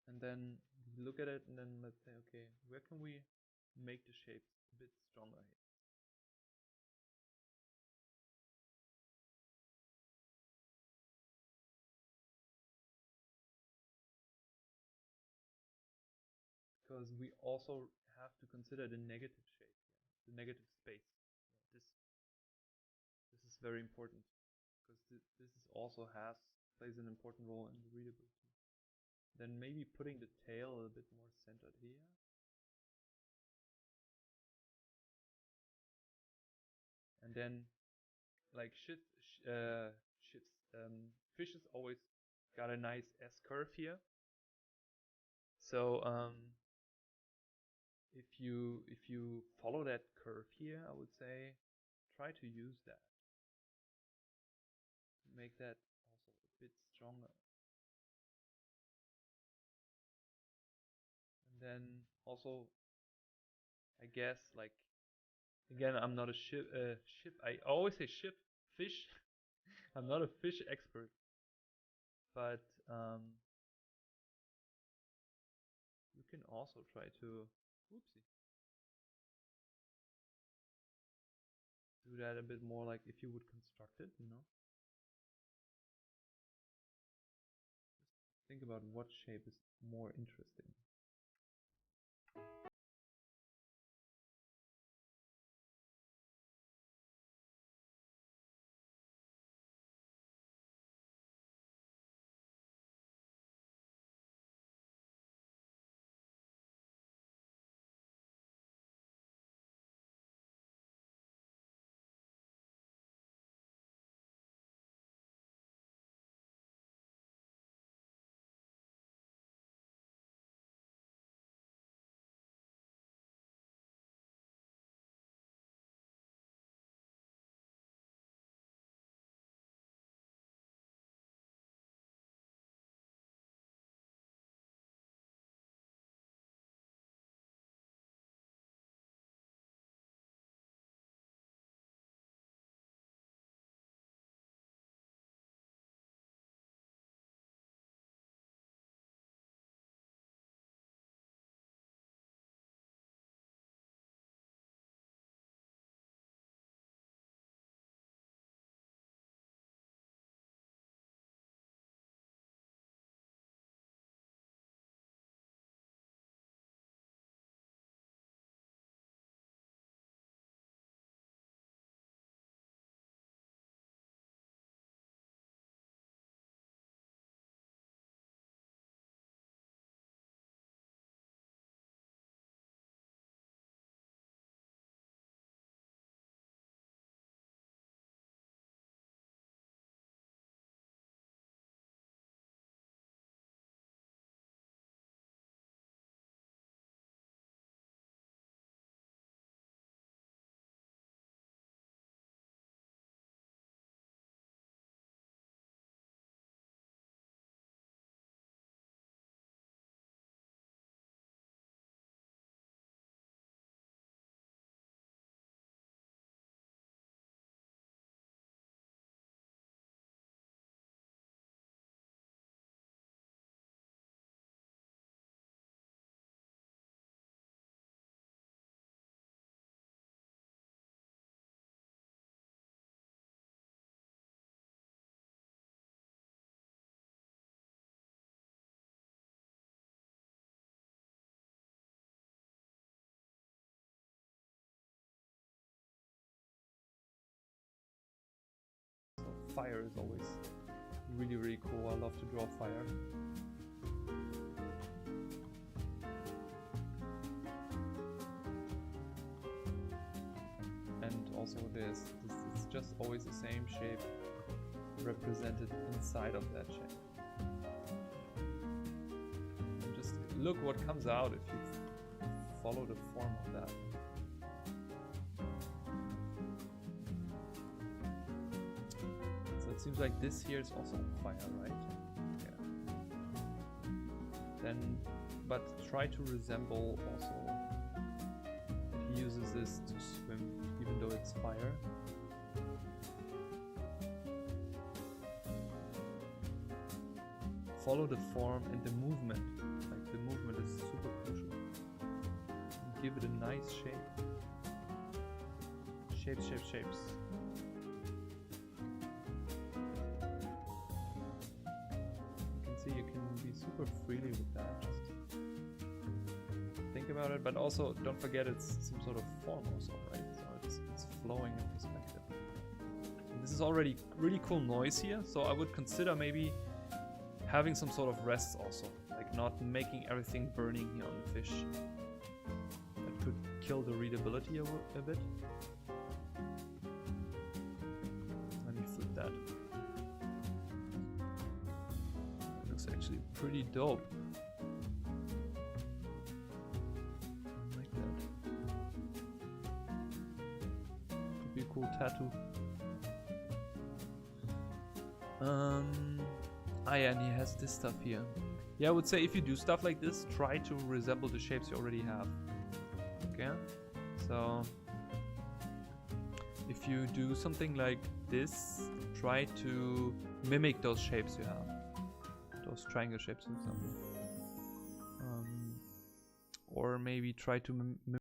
And then we look at it, and then let's say, okay, where can we make the shapes a bit stronger here? Because we also have to consider the negative shape here, the negative space. Yeah, this is very important, because this is also plays an important role in the readability. Then maybe putting the tail a little bit more centered here. And then, like fishes always got a nice S curve here. So if you follow that curve here, I would say try to use that to make that also a bit stronger. And then also, I guess, like, again, I'm not a ship. I always say fish. I'm not a fish expert, but you can also try to, whoopsie, do that a bit more, like if you would construct it, you know. Just think about what shape is more interesting. Fire is always really, really cool. I love to draw fire. And also there's this just always the same shape represented inside of that shape. And just look what comes out if you follow the form of that. So it seems like this here is also fire, right? Yeah. Then, but try to resemble also that he uses this to swim, even though it's fire. Follow the form and the movement. Like the movement is super crucial. And give it a nice shape. Shapes, shapes, shapes. You can see you can be super freely with that. Just think about it, but also don't forget it's some sort of form also, right? So it's flowing in perspective. And this is already really cool noise here, so I would consider maybe having some sort of rest also, like not making everything burning here on the fish. That could kill the readability a bit. Let me flip that. That looks actually pretty dope. Like that. Could be a cool tattoo. Yeah, and he has this stuff here. Yeah, I would say if you do stuff like this, try to resemble the shapes you already have. Okay? So, if you do something like this, try to mimic those shapes you have. Those triangle shapes, for example. Or maybe try to mimic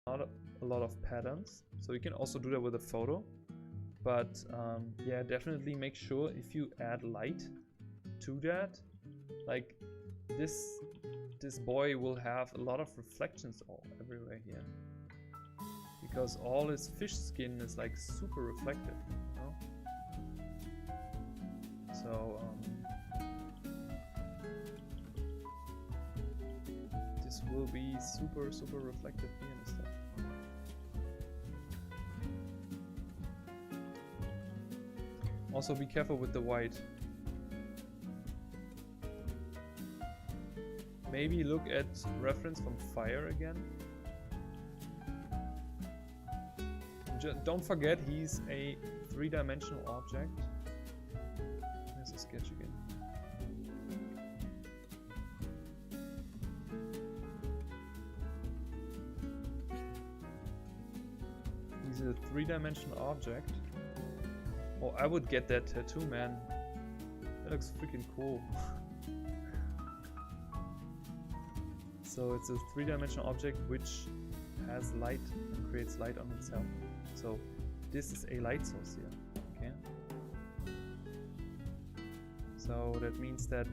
not a lot of patterns, so you can also do that with a photo. But yeah, definitely make sure if you add light to that, like this boy will have a lot of reflections everywhere here, because all his fish skin is like super reflective, you know? So this will be super reflective here and stuff. Also be careful with the white. Maybe look at reference from fire again. don't forget he's a 3-dimensional object. There's a sketch again. He's a 3-dimensional object. Oh, I would get that tattoo, man. That looks freaking cool. So it's a 3-dimensional object which has light and creates light on itself. So this is a light source here. Okay. So that means that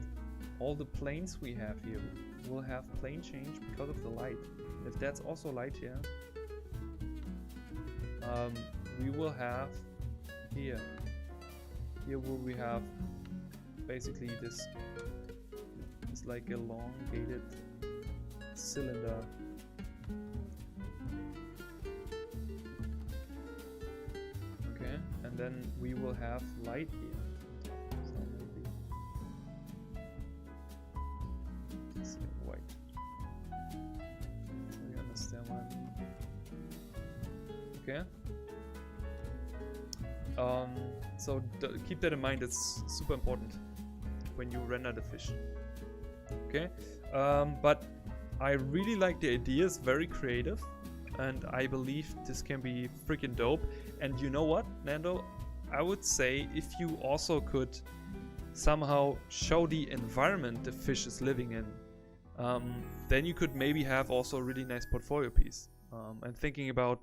all the planes we have here will have plane change because of the light. If that's also light here, we will have here will we have basically this like elongated cylinder. Okay, and then we will have light here. So maybe let's see white. So you understand what I mean? Okay. So keep that in mind. It's super important when you render the fish. Okay, but I really like the idea. It's very creative, and I believe this can be freaking dope. And you know what, Nando? I would say if you also could somehow show the environment the fish is living in, then you could maybe have also a really nice portfolio piece. And thinking about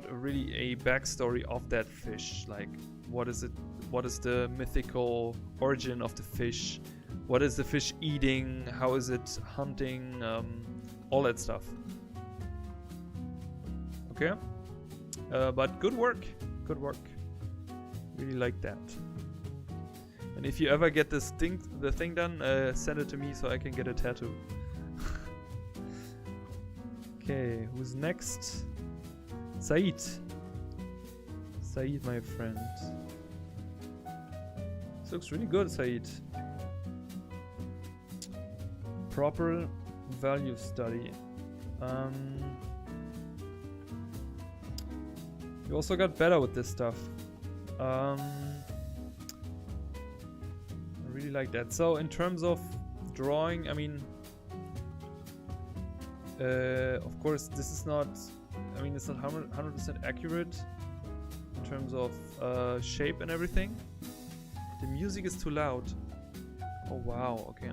really a backstory of that fish, like what is the mythical origin of the fish, what is the fish eating, how is it hunting, all that stuff. Okay, but good work, really like that. And if you ever get the thing done, send it to me so I can get a tattoo. Okay, who's next? Said, my friend. This looks really good, Said. Proper value study. You also got better with this stuff. I really like that. So in terms of drawing, I mean, of course, this is not. I mean, it's not 100% accurate in terms of shape and everything. The music is too loud. Oh wow, okay.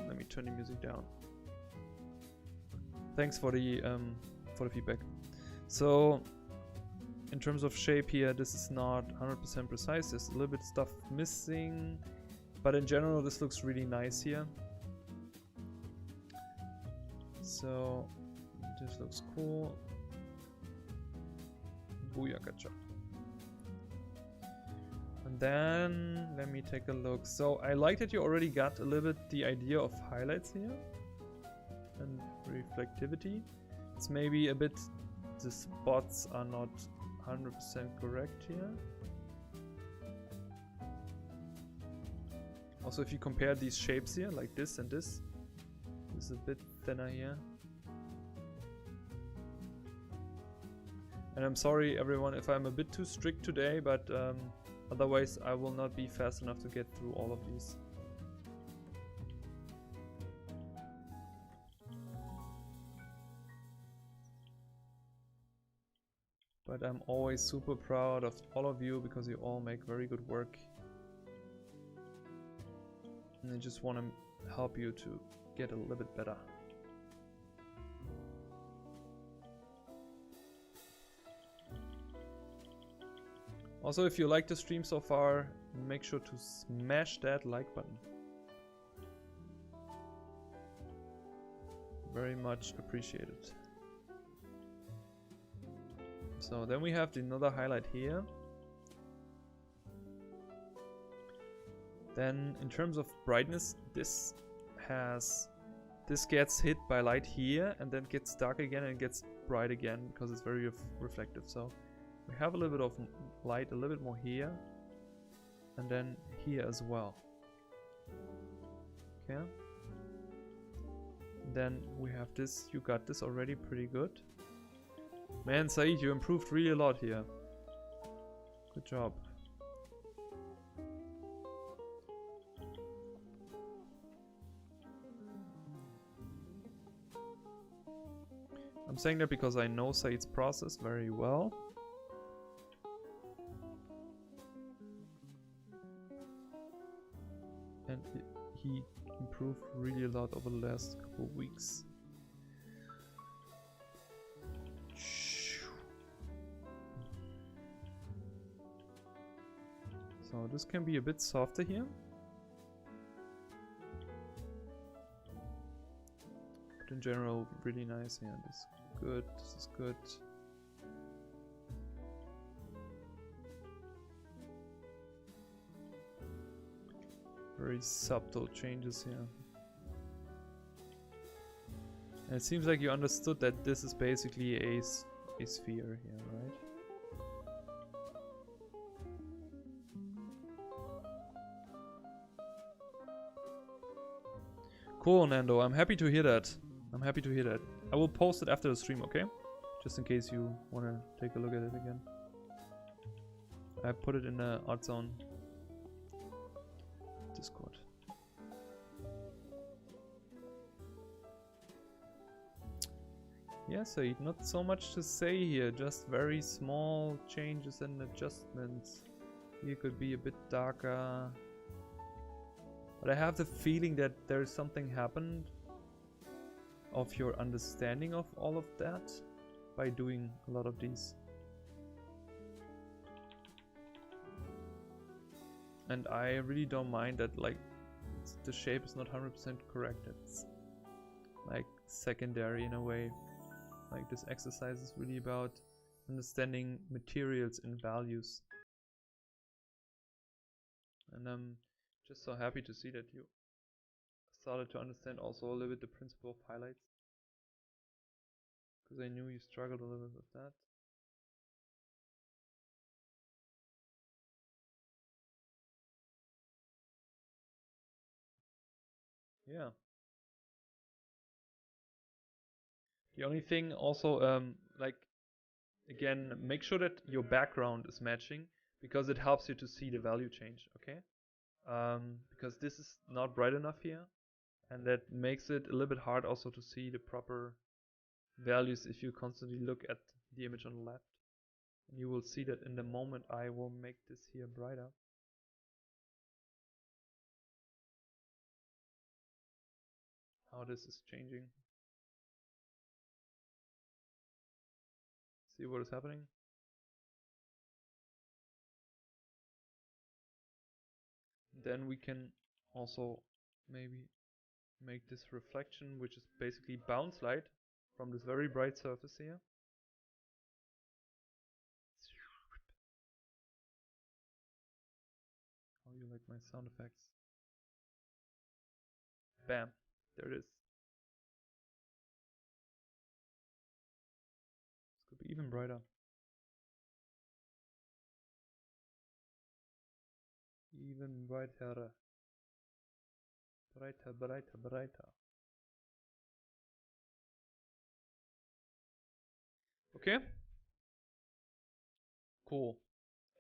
Let me turn the music down. Thanks for the feedback. So, in terms of shape here, this is not 100% precise. There's a little bit of stuff missing, but in general, this looks really nice here. So, this looks cool. Booyakachak. And then let me take a look. So I like that you already got a little bit the idea of highlights here and reflectivity. It's maybe a bit, the spots are not 100% correct here. Also, if you compare these shapes here, like this and this is a bit thinner here. And I'm sorry everyone if I'm a bit too strict today, but otherwise I will not be fast enough to get through all of these. But I'm always super proud of all of you because you all make very good work. And I just want to help you to get a little bit better. Also, if you like the stream so far, make sure to smash that like button. Very much appreciated. So then we have another highlight here. Then in terms of brightness, this gets hit by light here and then gets dark again and gets bright again because it's very reflective. So we have a little bit of light, a little bit more here, and then here as well. Okay. Then we have this. You got this already pretty good. Man, Saeed, you improved really a lot here. Good job. I'm saying that because I know Saeed's process very well. And he improved really a lot over the last couple of weeks. So this can be a bit softer here. But in general, really nice here. This is good, this is good. Very subtle changes here. And it seems like you understood that this is basically a sphere here, right? Cool, Nando. I'm happy to hear that. I'm happy to hear that. I will post it after the stream, okay? Just in case you want to take a look at it again. I put it in the Artzone Discord. Yeah, Saeed, not so much to say here. Just very small changes and adjustments. Here could be a bit darker. But I have the feeling that there's something happened of your understanding of all of that by doing a lot of these. And I really don't mind that, like, the shape is not 100% correct. It's like secondary in a way. Like, this exercise is really about understanding materials and values. And I'm just so happy to see that you started to understand also a little bit the principle of highlights. Because I knew you struggled a little bit with that. Yeah. The only thing also, like, again, make sure that your background is matching, because it helps you to see the value change, okay? Because this is not bright enough here, and that makes it a little bit hard also to see the proper values if you constantly look at the image on the left. And you will see that in the moment I will make this here brighter. How this is changing. See what is happening? Then we can also maybe make this reflection, which is basically bounce light from this very bright surface here. How you like my sound effects? Bam, there it is. This could be even brighter. Even brighter. Brighter, brighter, brighter. Okay? Cool.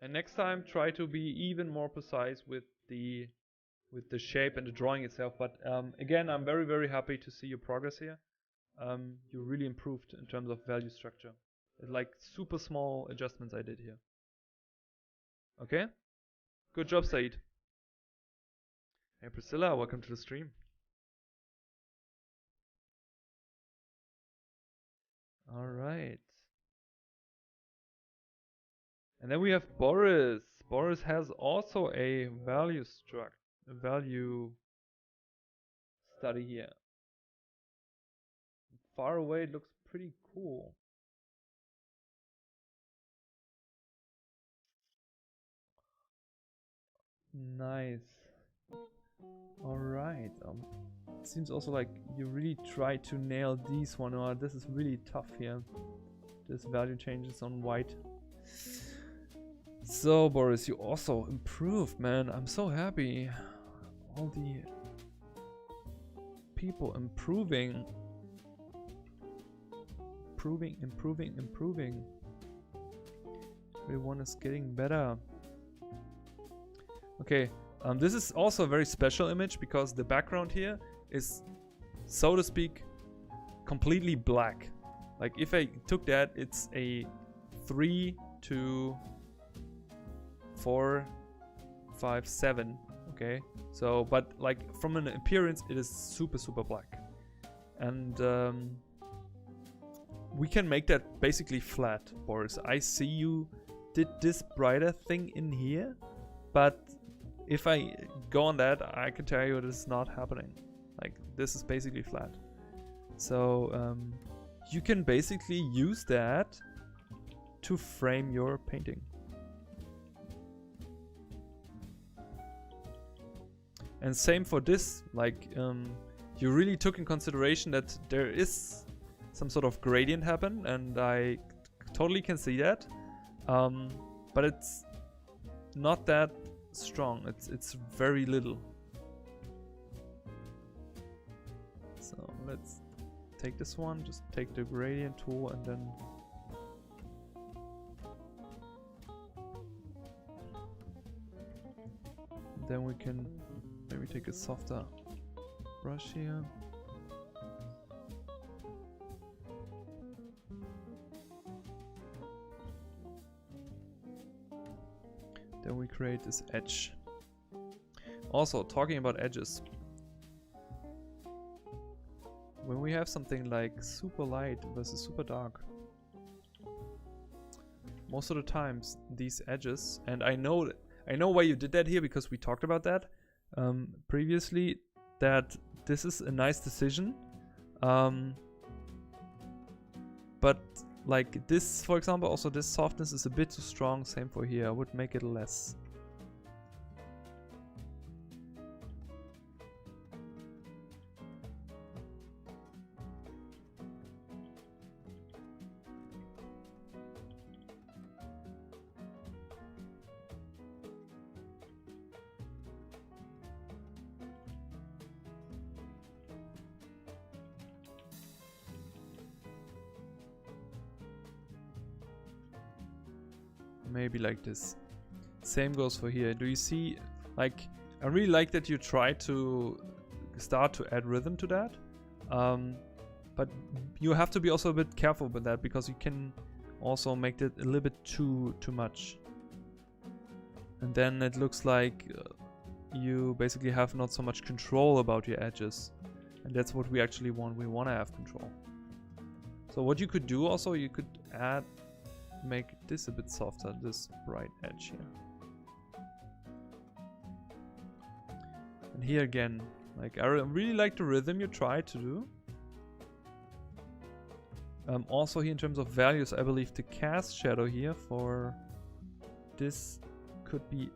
And next time try to be even more precise with the shape and the drawing itself. But again, I'm very, very happy to see your progress here. You really improved in terms of value structure. It's like super small adjustments I did here. Okay? Good job, Saeed. Hey Priscilla, welcome to the stream. Alright. And then we have Boris. Boris has also a value study here. Far away it looks pretty cool. Nice. Alright. It seems also like you really try to nail these one. Oh, this is really tough here. This value changes on white. So Boris, you also improved, man. I'm so happy. All the people improving improving, improving, improving. Everyone is getting better. Okay, this is also a very special image because the background here is, so to speak, completely black. Like if I took that, it's a 3, 2, 4, 5, 7. Okay, so but like from an appearance, it is super, super black. And we can make that basically flat, Boris. I see you did this brighter thing in here, but if I go on that, I can tell you it is not happening. Like this is basically flat. So you can basically use that to frame your painting. And same for this, like you really took in consideration that there is some sort of gradient happen, and I totally can see that. But it's not that strong, it's very little. So let's take this one, just take the gradient tool and then we can maybe take a softer brush here. Then we create this edge. Also, talking about edges. When we have something like super light versus super dark, most of the times these edges, and I know why you did that here because we talked about that previously, that this is a nice decision. But like this, for example, also this softness is a bit too strong. Same for here. I would make it less. Maybe like this. Same goes for here. Do you see, like, I really like that you try to start to add rhythm to that. But you have to be also a bit careful with that because you can also make it a little bit too much. And then it looks like you basically have not so much control about your edges. And that's what we actually want. We want to have control. So what you could do also, you could make this a bit softer, this bright edge here. And here again, like I really like the rhythm you try to do. Also here in terms of values, I believe the cast shadow here for this could be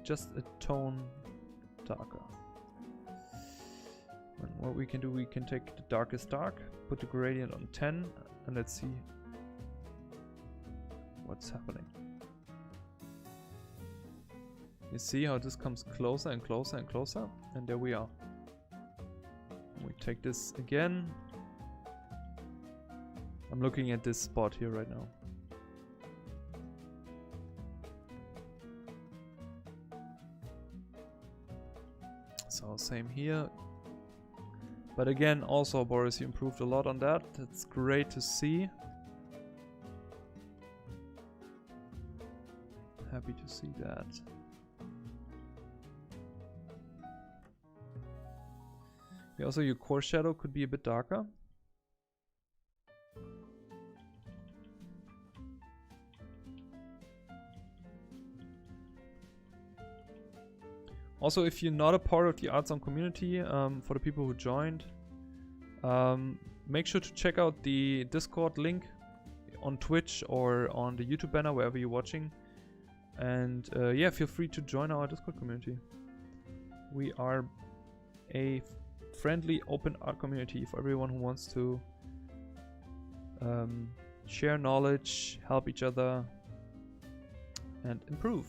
just a tone darker. And what we can do, we can take the darkest dark, put the gradient on 10, and let's see what's happening. You see how this comes closer and closer and closer, and there we are. We take this again. I'm looking at this spot here right now. So same here. But again, also Boris, you improved a lot on that. It's great to see. Happy to see that. Yeah, also your core shadow could be a bit darker. Also, if you're not a part of the Artzone community, for the people who joined, make sure to check out the Discord link on Twitch or on the YouTube banner, wherever you're watching. And yeah, feel free to join our Discord community. We are a friendly, open art community for everyone who wants to share knowledge, help each other, and improve.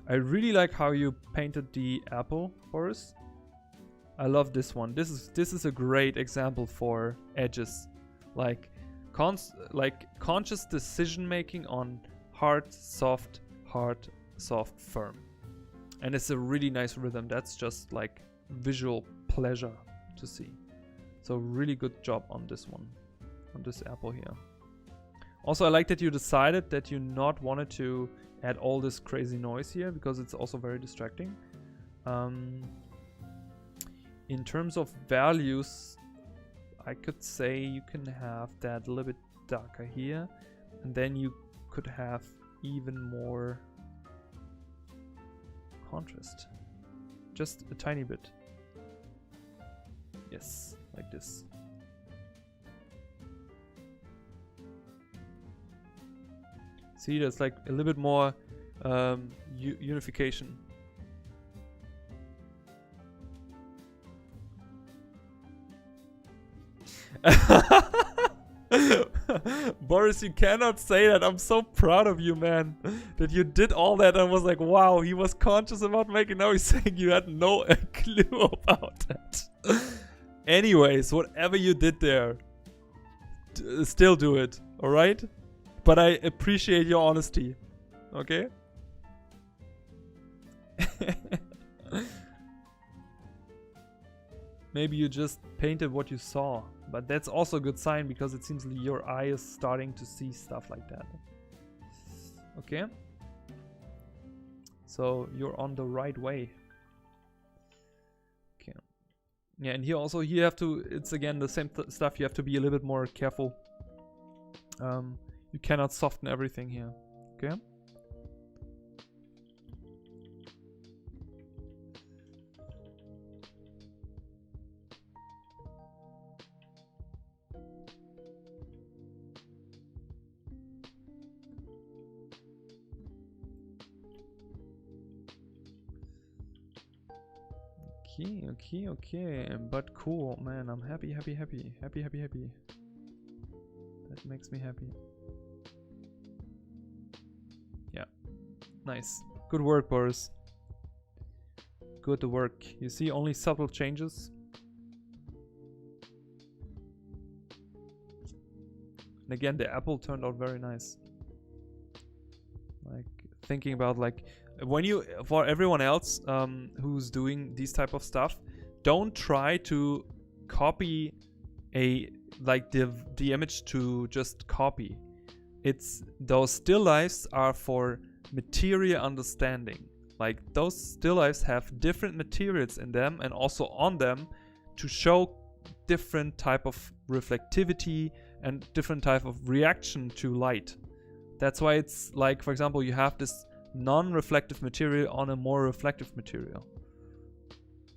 I really like how you painted the apple, Boris. I love this one. This is a great example for edges, like conscious decision making on hard, soft, firm, and it's a really nice rhythm. That's just like visual pleasure to see. So really good job on this one, on this apple here. Also, I like that you decided that you not wanted to add all this crazy noise here, because it's also very distracting. In terms of values, I could say you can have that a little bit darker here, and then you could have even more contrast, just a tiny bit. Yes, like this. See, there's like a little bit more unification. Boris, you cannot say that. I'm so proud of you, man, that you did all that. I was like, wow, he was conscious about making. Now he's saying you had no clue about that. Anyways, whatever you did there, still do it, all right? But I appreciate your honesty, okay? Maybe you just painted what you saw, but that's also a good sign, because it seems like your eye is starting to see stuff like that. Okay? So you're on the right way. Okay. Yeah, and here also you have to, it's again the same stuff, you have to be a little bit more careful. You cannot soften everything here. Okay? Okay, but cool, man. I'm happy. That makes me happy. Yeah, nice. Good work, Boris. Good work. You see, only subtle changes. And again, the apple turned out very nice. Like, thinking about like, when you, for everyone else who's doing these type of stuff, don't try to copy like the image to just copy. It's, those still lifes are for material understanding. Like, those still lifes have different materials in them and also on them to show different type of reflectivity and different type of reaction to light. That's why it's like, for example, you have this non-reflective material on a more reflective material.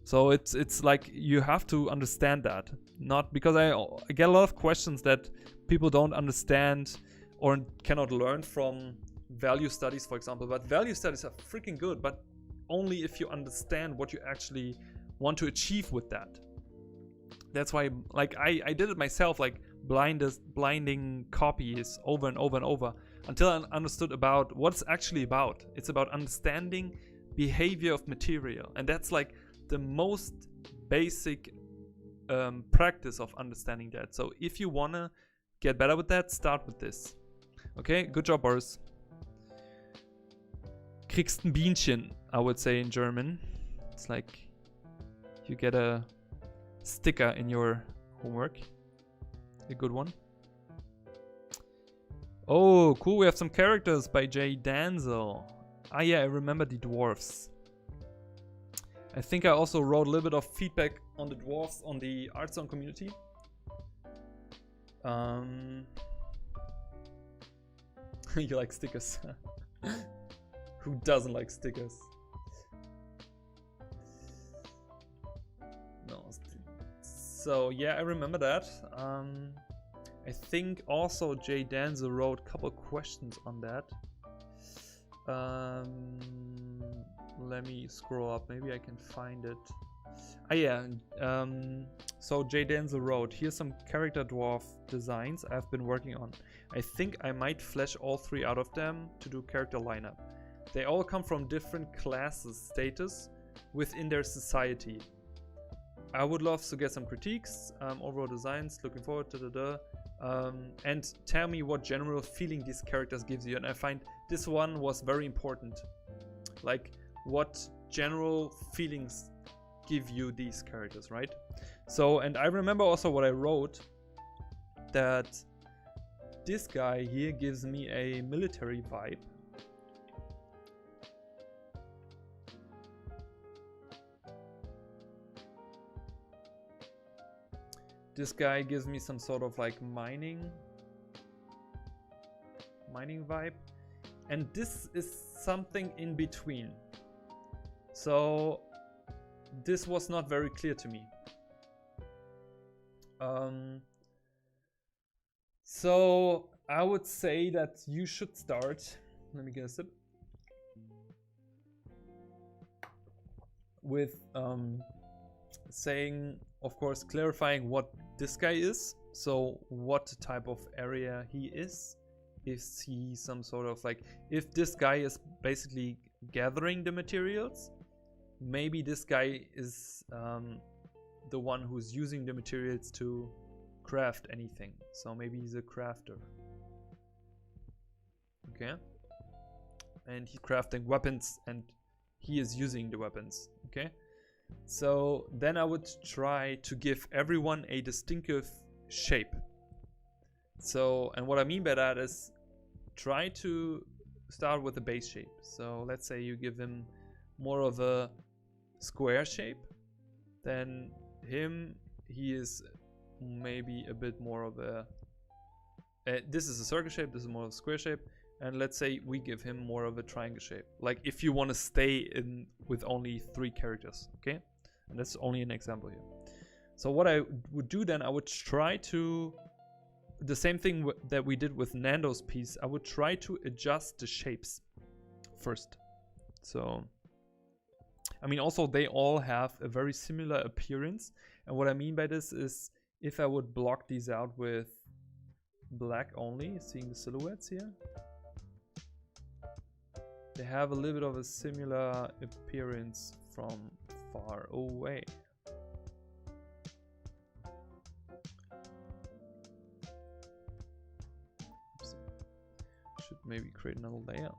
So it's like you have to understand that. Not because I get a lot of questions that people don't understand or cannot learn from value studies, for example. But value studies are freaking good, but only if you understand what you actually want to achieve with that. That's why, like, I did it myself, like blinding copies over and over and over until I understood about what it's actually about. It's about understanding behavior of material, and that's like the most basic practice of understanding that. So if you wanna get better with that, start with this. Okay, good job, Boris. Kriegst ein Bienchen, I would say in German. It's like you get a sticker in your homework. A good one. Oh, cool, we have some characters by Jay Danzel. Ah yeah, I remember the dwarfs. I think I also wrote a little bit of feedback on the dwarfs on the Artzone community. You like stickers. Who doesn't like stickers? No. So yeah, I remember that. I think also Jay Danza wrote a couple questions on that. Let me scroll up. Maybe I can find it. Ah yeah. So Jay Danza wrote, here's some character dwarf designs I've been working on. I think I might flesh all 3 out of them to do character lineup. They all come from different classes, status within their society. I would love to get some critiques, overall designs, looking forward to and tell me what general feeling these characters gives you. And I find this one was very important. Like, what general feelings give you these characters, right? So, and I remember also what I wrote, that this guy here gives me a military vibe. This guy gives me some sort of like mining vibe. And this is something in between. So this was not very clear to me. So I would say that you should start. Let me get a sip. With saying, of course, clarifying what this guy is. So what type of area he is. Is he some sort of like, if this guy is basically gathering the materials, maybe this guy is the one who's using the materials to craft anything. So maybe he's a crafter. Okay. And he's crafting weapons and he is using the weapons. Okay. So then I would try to give everyone a distinctive shape. So, and what I mean by that is try to start with a base shape. So let's say you give him more of a square shape. Then he is maybe a bit more of a this is a circle shape, this is more of a square shape, and let's say we give him more of a triangle shape, like if you want to stay in with only 3 characters. Okay, and that's only an example here. So what I would do then, I would try to the same thing that we did with Nando's piece. I would try to adjust the shapes first. So I mean, also they all have a very similar appearance, and what I mean by this is if I would block these out with black only, seeing the silhouettes here, they have a little bit of a similar appearance from far away. Oops. Should maybe create another layer.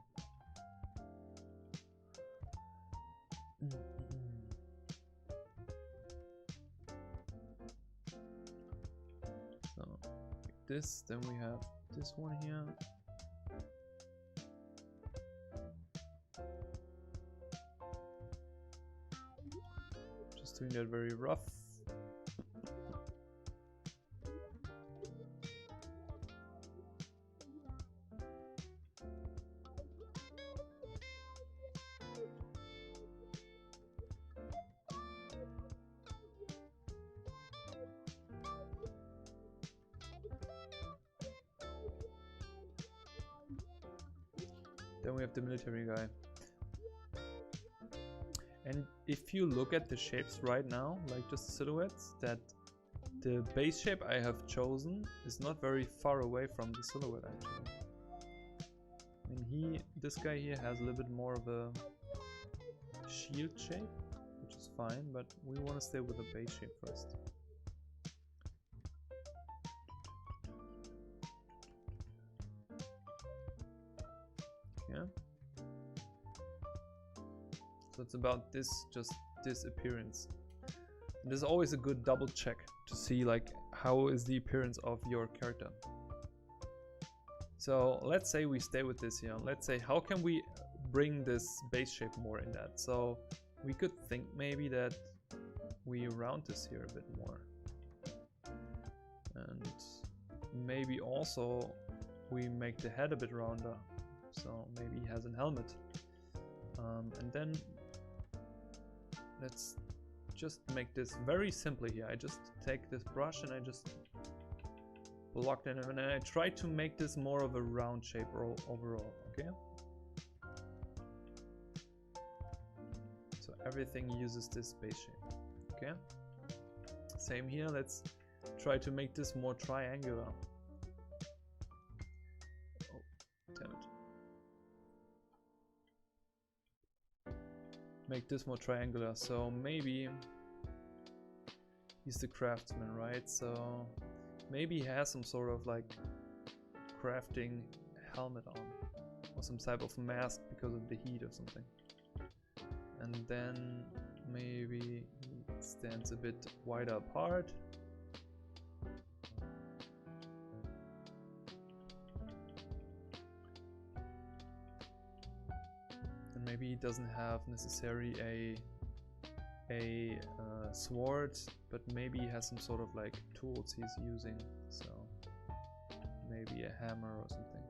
So like this, then we have this one here. Just doing that very rough. Then we have the military guy. And if you look at the shapes right now, like just the silhouettes, that the base shape I have chosen is not very far away from the silhouette actually. And this guy here has a little bit more of a shield shape, which is fine, but we want to stay with the base shape first. Yeah. So it's about this, just this appearance. And there's always a good double check to see like how is the appearance of your character. So let's say we stay with this here. Let's say how can we bring this base shape more in that? So we could think maybe that we round this here a bit more. And maybe also we make the head a bit rounder. So maybe he has a helmet. And then let's just make this very simply here. I just take this brush and I just block it, and I try to make this more of a round shape overall. Okay. So everything uses this base shape. Okay. Same here. Let's try to make this more triangular. Oh, damn it. Make this more triangular. So maybe he's the craftsman, right? So maybe he has some sort of like crafting helmet on, or some type of mask because of the heat or something. And then maybe he stands a bit wider apart. And maybe he doesn't have necessarily a sword, but maybe he has some sort of like tools he's using. So maybe a hammer or something.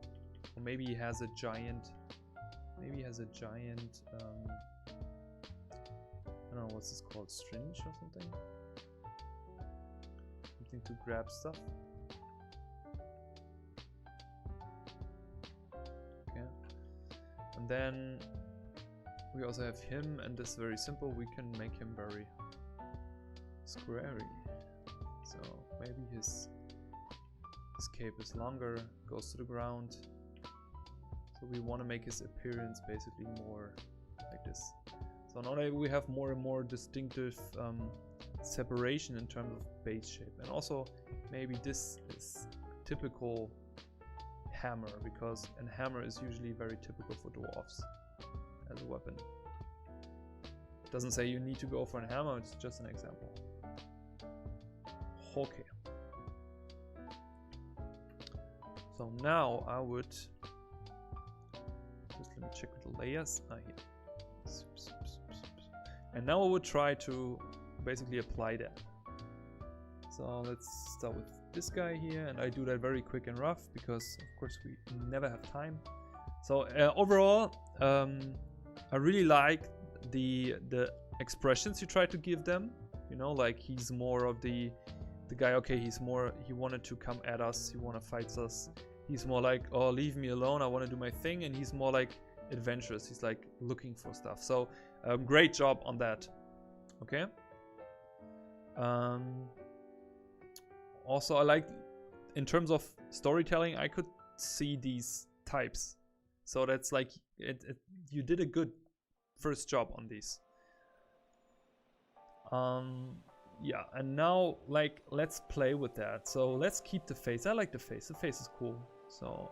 Or maybe he has a giant, I don't know, what's this called, syringe or something? Something to grab stuff. Okay. And then we also have him, and this is very simple. We can make him very squarey. So maybe his cape is longer, goes to the ground. So we want to make his appearance basically more like this. So now that we have more and more distinctive separation in terms of base shape. And also maybe this is typical hammer, because a hammer is usually very typical for dwarves as a weapon. It doesn't say you need to go for a hammer, it's just an example. Okay. So now I would just, let me check with the layers. Here. And now I would try to basically apply that. So let's start with this guy here, and I do that very quick and rough because of course we never have time. So overall, I really like the expressions you try to give them. You know, like he's more of the guy, okay, he wanted to come at us, he wanna fight us. He's more like, oh, leave me alone, I wanna do my thing. And he's more like adventurous, he's like looking for stuff. So great job on that. Okay. Also, I like, in terms of storytelling, I could see these types. So that's like, you did a good first job on these. Yeah, and now like let's play with that. So let's keep the face. I like the face. The face is cool. So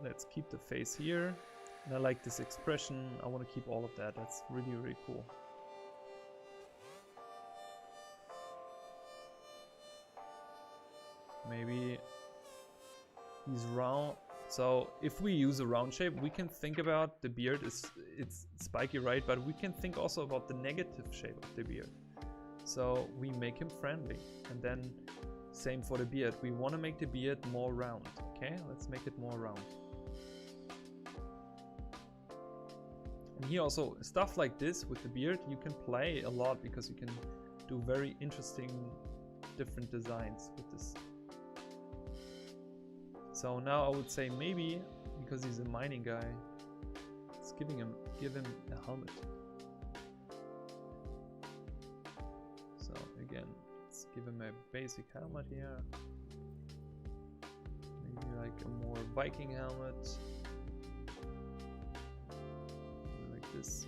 let's keep the face here. And I like this expression. I want to keep all of that. That's really, really cool. Maybe he's round. So if we use a round shape, we can think about the beard. It's spiky, right? But we can think also about the negative shape of the beard. So we make him friendly. And then same for the beard. We want to make the beard more round. Okay, let's make it more round. And here also, stuff like this with the beard, you can play a lot because you can do very interesting different designs with this. So now I would say maybe, because he's a mining guy, let's give him a helmet. So again, let's give him a basic helmet here. Maybe like a more Viking helmet. Like this.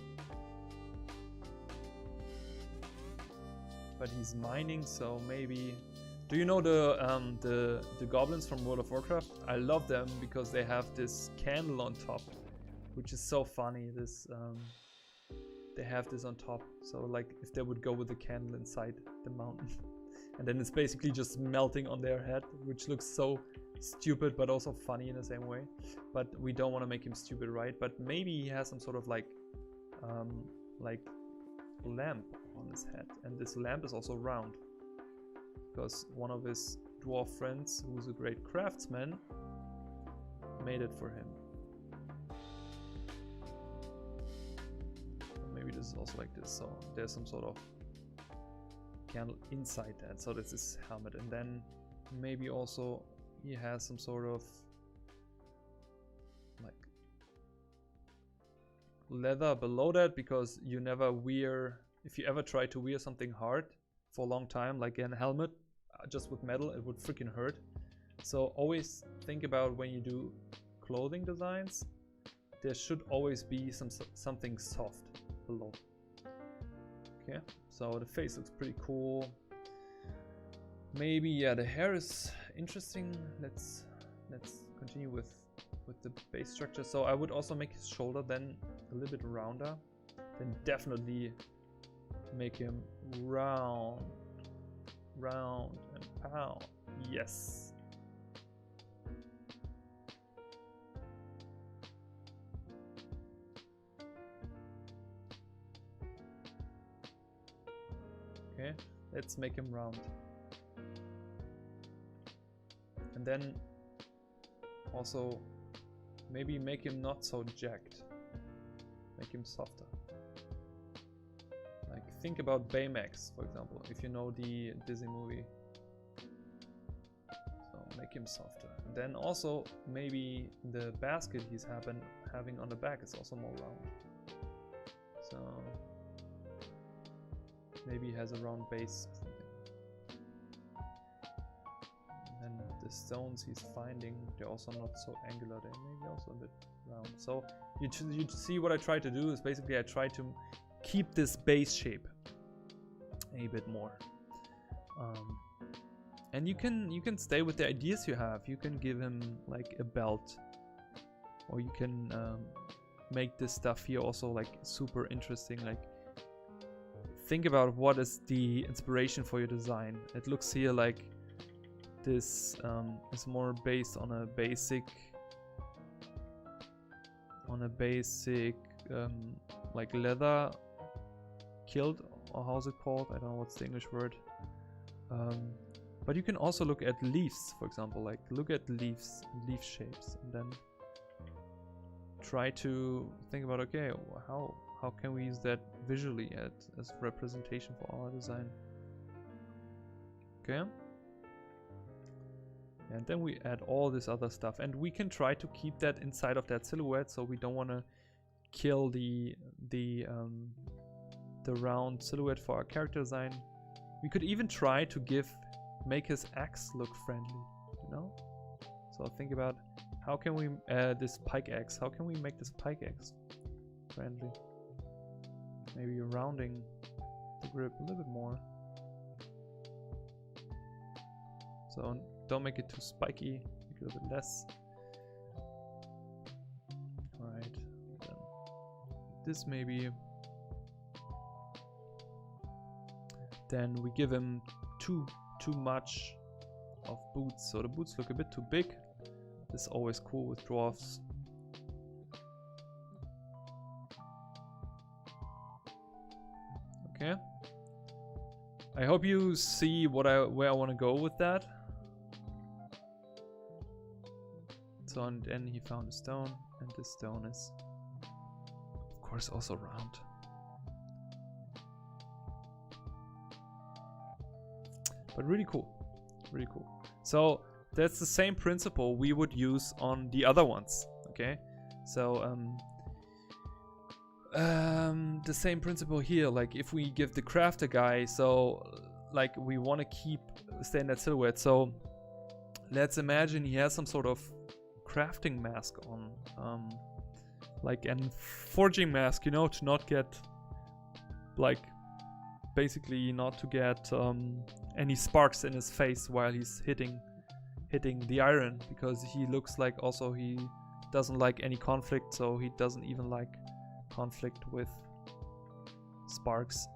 But he's mining, so maybe... Do you know the goblins from World of Warcraft? I love them because they have this candle on top, which is so funny. This they have this on top, so like if they would go with the candle inside the mountain, and then it's basically just melting on their head, which looks so stupid but also funny in the same way. But we don't want to make him stupid, right? But maybe he has some sort of like lamp on his head, and this lamp is also round. Because one of his dwarf friends, who's a great craftsman, made it for him. Maybe this is also like this, so there's some sort of candle inside that, so that's his helmet. And then maybe also he has some sort of like leather below that, because you never wear, if you ever try to wear something hard for a long time, like a helmet, just with metal, it would freaking hurt. So always think about when you do clothing designs, there should always be something soft below. Okay, so the face looks pretty cool. Maybe, yeah, the hair is interesting. Let's continue with the base structure. So I would also make his shoulder then a little bit rounder. Then definitely make him round and pound. Yes. Okay, let's make him round. And then also maybe make him not so jagged. Make him softer. Like think about Baymax, for example, if you know the Disney movie. So make him softer. And then also maybe the basket he's having on the back is also more round. So maybe he has a round base or something. And the stones he's finding, they're also not so angular, they're maybe also a bit round. So you see what I try to do is basically I try to keep this base shape a bit more. And you can stay with the ideas you have. You can give him like a belt, or you can make this stuff here also like super interesting. Like think about what is the inspiration for your design. It looks here like this is more based on a basic like leather kilt, or how's it called? I don't know what's the English word. But you can also look at leaves, for example, like look at leaves, leaf shapes, and then try to think about, okay, how can we use that visually as representation for our design? Okay. And then we add all this other stuff, and we can try to keep that inside of that silhouette, so we don't want to kill the round silhouette for our character design. We could even try to make his axe look friendly, you know? So think about how can we this pike axe, how can we make this pike axe friendly? Maybe rounding the grip a little bit more. So don't make it too spiky, make it a little bit less. Alright, then this maybe. Then we give him too much of boots, so the boots look a bit too big. This is always cool with dwarfs. Okay. I hope you see where I want to go with that. So and then he found a stone, and this stone is of course also round. But really cool, really cool. So that's the same principle we would use on the other ones, okay? So the same principle here, like if we give the crafter guy, so like we want to stay in that silhouette. So let's imagine he has some sort of crafting mask on, like a forging mask, you know, to not get, like, basically not to get any sparks in his face while he's hitting the iron, because he looks like also he doesn't like any conflict, so he doesn't even like conflict with sparks.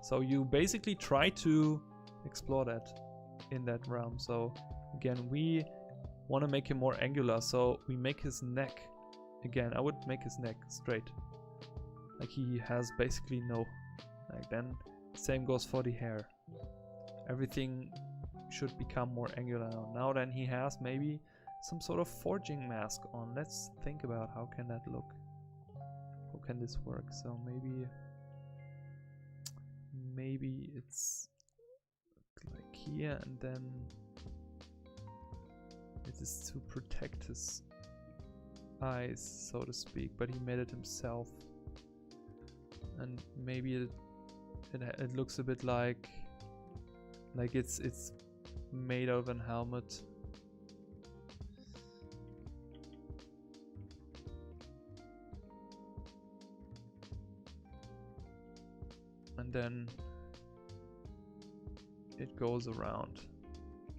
So you basically try to explore that in that realm. So again, we want to make him more angular, so we make his neck, again, I would make his neck straight, like he has basically no, like, then same goes for the hair. Everything should become more angular now. Then he has maybe some sort of forging mask on. Let's think about how can that look, how can this work. So maybe it's like here, and then it is to protect his eyes, so to speak, but he made it himself, and maybe it looks a bit like it's made out of a helmet. And then it goes around.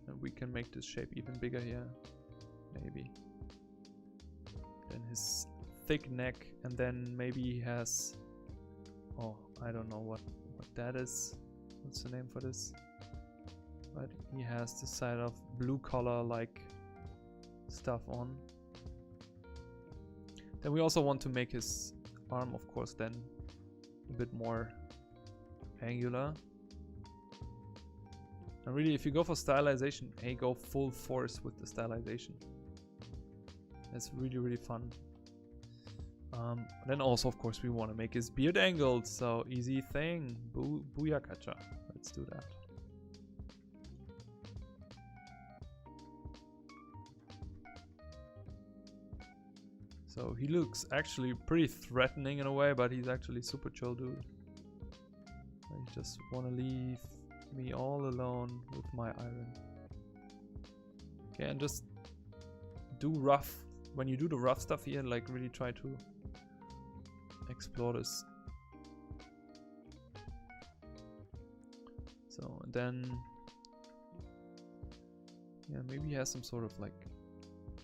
And we can make this shape even bigger here. Maybe. Then his thick neck, and then maybe he has, oh, I don't know what that is. What's the name for this? But he has this side of blue collar like stuff on. Then we also want to make his arm, of course, then a bit more angular. And really, if you go for stylization, go full force with the stylization. That's really, really fun. Then also, of course, we want to make his beard angled, so easy thing. Booyakacha. Let's do that. So he looks actually pretty threatening in a way, but he's actually super chill dude. I just want to leave me all alone with my iron. Okay, and just do rough. When you do the rough stuff here, like really try to explore this. So and then, yeah, maybe he has some sort of like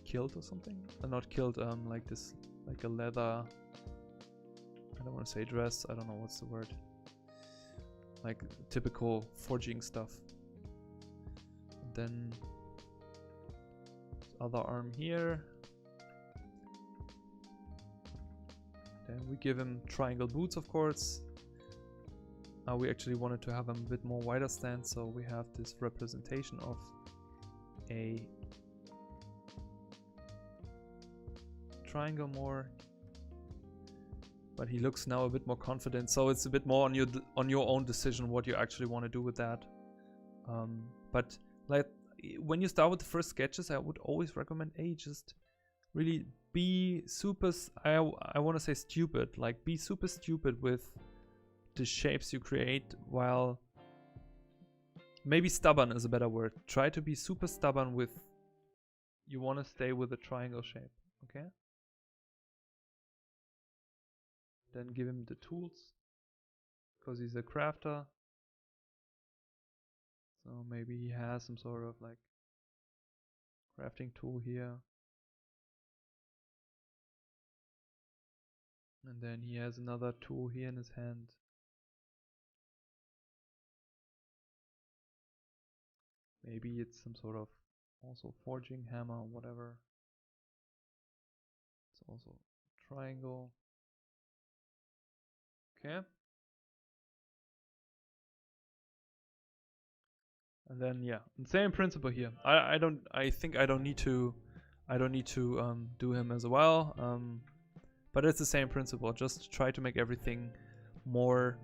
kilt or something. Not kilt, like this, like a leather. I don't want to say dress. I don't know what's the word. Like typical forging stuff. And then other arm here. Then we give him triangle boots, of course. We actually wanted to have him a bit more wider stance, so we have this representation of a triangle more. But he looks now a bit more confident, so it's a bit more on your own decision what you actually want to do with that. But like when you start with the first sketches, I would always recommend just really be super, I want to say stupid, like be super stupid with the shapes you create, while maybe stubborn is a better word. Try to be super stubborn with, you want to stay with a triangle shape, okay? Then give him the tools, because he's a crafter. So maybe he has some sort of like crafting tool here. And then he has another tool here in his hand. Maybe it's some sort of also forging hammer or whatever. It's also triangle. Okay. And then yeah, same principle here. I think I don't need to do him as well. But it's the same principle. Just try to make everything more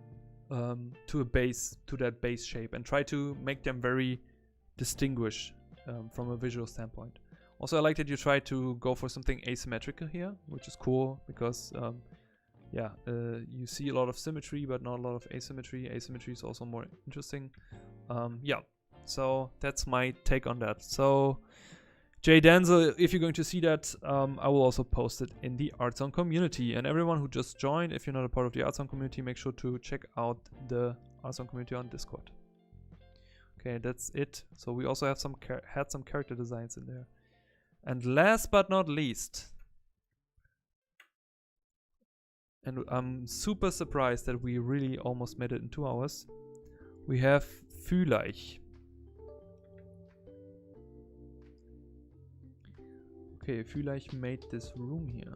to that base shape, and try to make them very distinguished from a visual standpoint. Also, I like that you try to go for something asymmetrical here, which is cool because you see a lot of symmetry but not a lot of asymmetry. Asymmetry is also more interesting. Yeah, so that's my take on that. So Jay Denzel, if you're going to see that, I will also post it in the Artzone community. And everyone who just joined, if you're not a part of the Artzone community, make sure to check out the Artzone community on Discord. Okay, that's it. So we also have some character designs in there. And last but not least, and I'm super surprised that we really almost made it in 2 hours, we have vielleicht. Okay, vielleicht made this room here.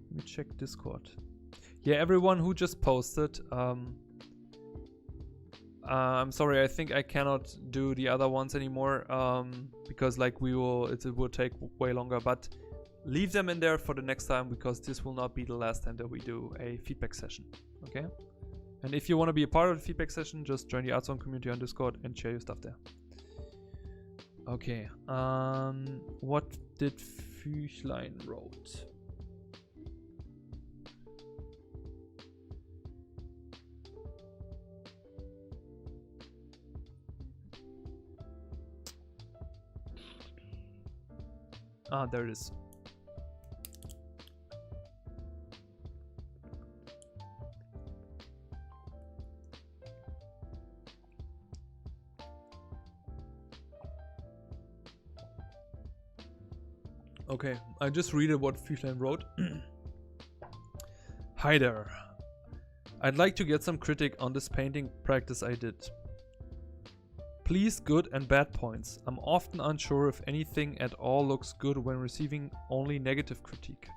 Let me check Discord. Yeah, everyone who just posted, I'm sorry, I think I cannot do the other ones anymore, because like it will take way longer, but leave them in there for the next time, because this will not be the last time that we do a feedback session, okay? And if you want to be a part of the feedback session, just join the Artzone community on Discord and share your stuff there. Okay, what did Füchlein wrote? Ah, there it is. Okay, I just read what Fischlein wrote. Hi there. I'd like to get some critique on this painting practice I did. Please, good and bad points. I'm often unsure if anything at all looks good when receiving only negative critique.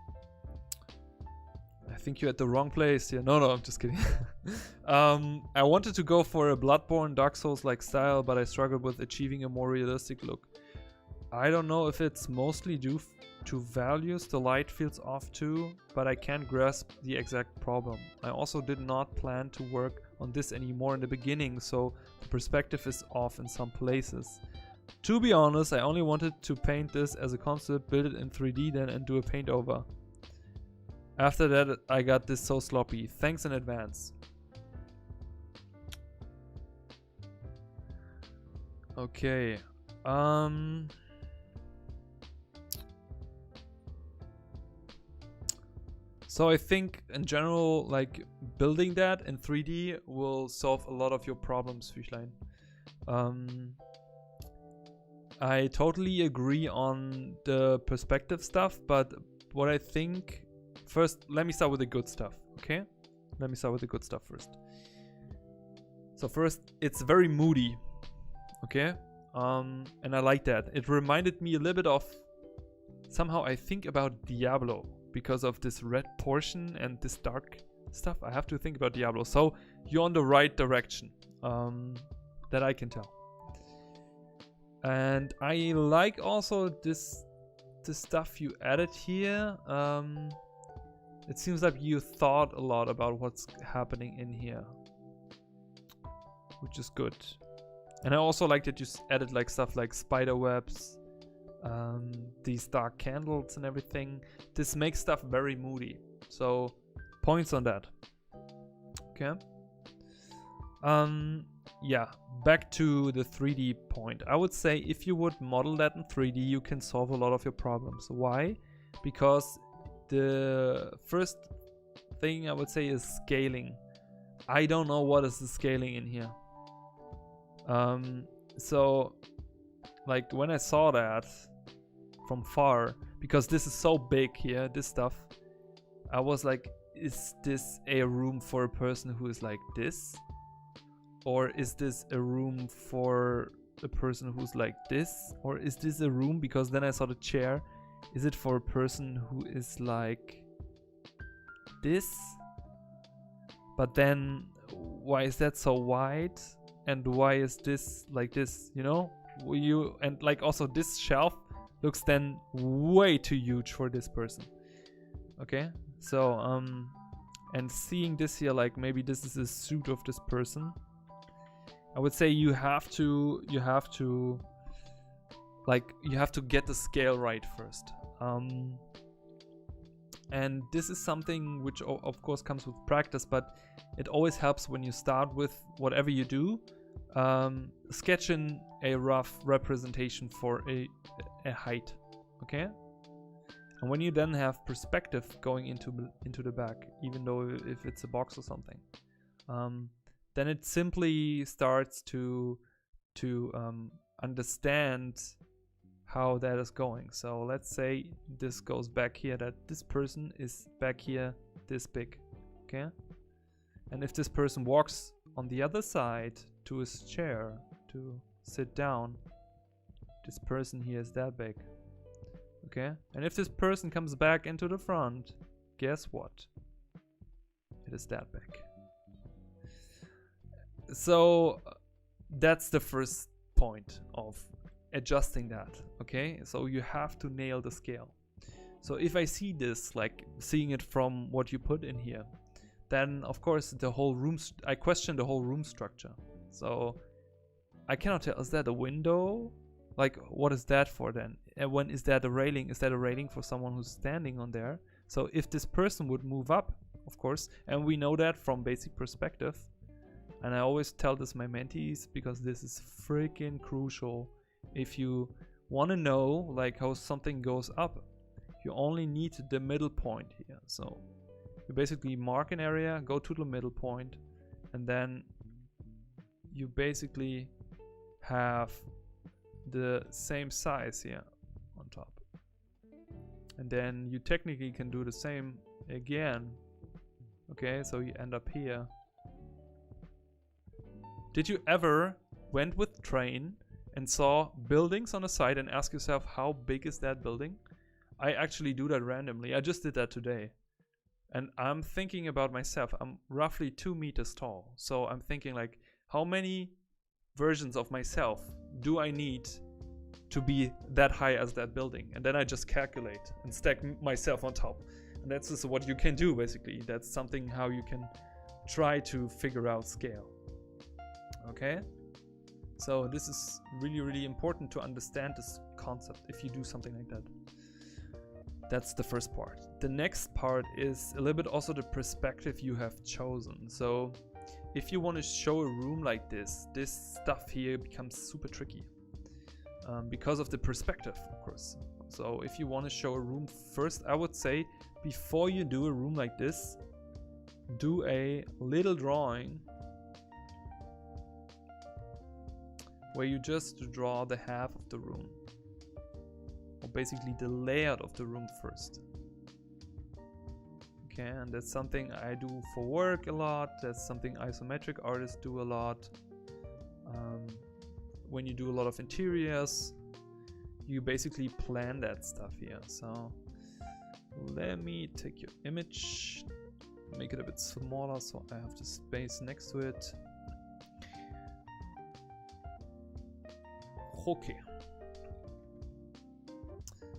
I think you're at the wrong place here. No, I'm just kidding. I wanted to go for a Bloodborne Dark Souls-like style, but I struggled with achieving a more realistic look. I don't know if it's mostly due to values the light feels off too, but I can't grasp the exact problem. I also did not plan to work on this anymore in the beginning, so the perspective is off in some places. To be honest, I only wanted to paint this as a concept, build it in 3D then and do a paint over. After that I got this so sloppy. Thanks in advance. Okay. So I think in general, like, building that in 3D will solve a lot of your problems, Fischlein. I totally agree on the perspective stuff, but what I think... First, let me start with the good stuff, okay? Let me start with the good stuff first. So first, it's very moody, okay? And I like that. It reminded me a little bit of... Somehow I think about Diablo. Because of this red portion and this dark stuff, I have to think about Diablo. So you're on the right direction, that I can tell. And I like also this stuff you added here. It seems like you thought a lot about what's happening in here, which is good. And I also like that you added like stuff like spider webs. These dark candles and everything. This makes stuff very moody. So points on that. Okay. Yeah, back to the 3D point. I would say if you would model that in 3D, you can solve a lot of your problems. Why? Because the first thing I would say is scaling. I don't know what is the scaling in here. So like when I saw that from far, because this is so big here, this stuff, I was like, is this a room for a person who is like this? Or is this a room for a person who's like this? Or is this a room, because then I saw the chair, is it for a person who is like this? But then why is that so wide? And why is this like this, you know? And like also this shelf looks then way too huge for this person. Okay, so and seeing this here, like maybe this is a suit of this person. I would say you have to get the scale right first. And this is something which of course comes with practice, but it always helps when you start with whatever you do. Sketch in a rough representation for a height, okay? And when you then have perspective going into the back, even though if it's a box or something, then it simply starts to understand how that is going. So let's say this goes back here, that this person is back here this big, okay? And if this person walks on the other side to his chair to sit down, this person here is that big, okay? And if this person comes back into the front, guess what? It is that big. So that's the first point of adjusting that, okay? So you have to nail the scale. So if I see this, like seeing it from what you put in here, then of course the whole room, I question the whole room structure. So I cannot tell, is that a window? Like what is that for then? And when is that a railing? Is that a railing for someone who's standing on there? So if this person would move up, of course, and we know that from basic perspective, and I always tell this my mentees because this is freaking crucial. If you want to know like how something goes up, you only need the middle point here. So you basically mark an area, go to the middle point, and then you basically have the same size here on top. And then you technically can do the same again. Okay, so you end up here. Did you ever went with train and saw buildings on the side and ask yourself, how big is that building? I actually do that randomly. I just did that today. And I'm thinking about myself. I'm roughly 2 meters tall. So I'm thinking like, how many versions of myself do I need to be that high as that building? And then I just calculate and stack myself on top. And that's just what you can do basically. That's something how you can try to figure out scale. Okay? So this is really, really important to understand this concept if you do something like that. That's the first part. The next part is a little bit also the perspective you have chosen. So if you want to show a room like this stuff here becomes super tricky because of the perspective, of course. So if you want to show a room first, I would say before you do a room like this, do a little drawing where you just draw the half of the room. Or basically the layout of the room first. Okay, and that's something I do for work a lot. That's something isometric artists do a lot. When you do a lot of interiors, you basically plan that stuff here. So let me take your image, make it a bit smaller so I have the space next to it. Okay.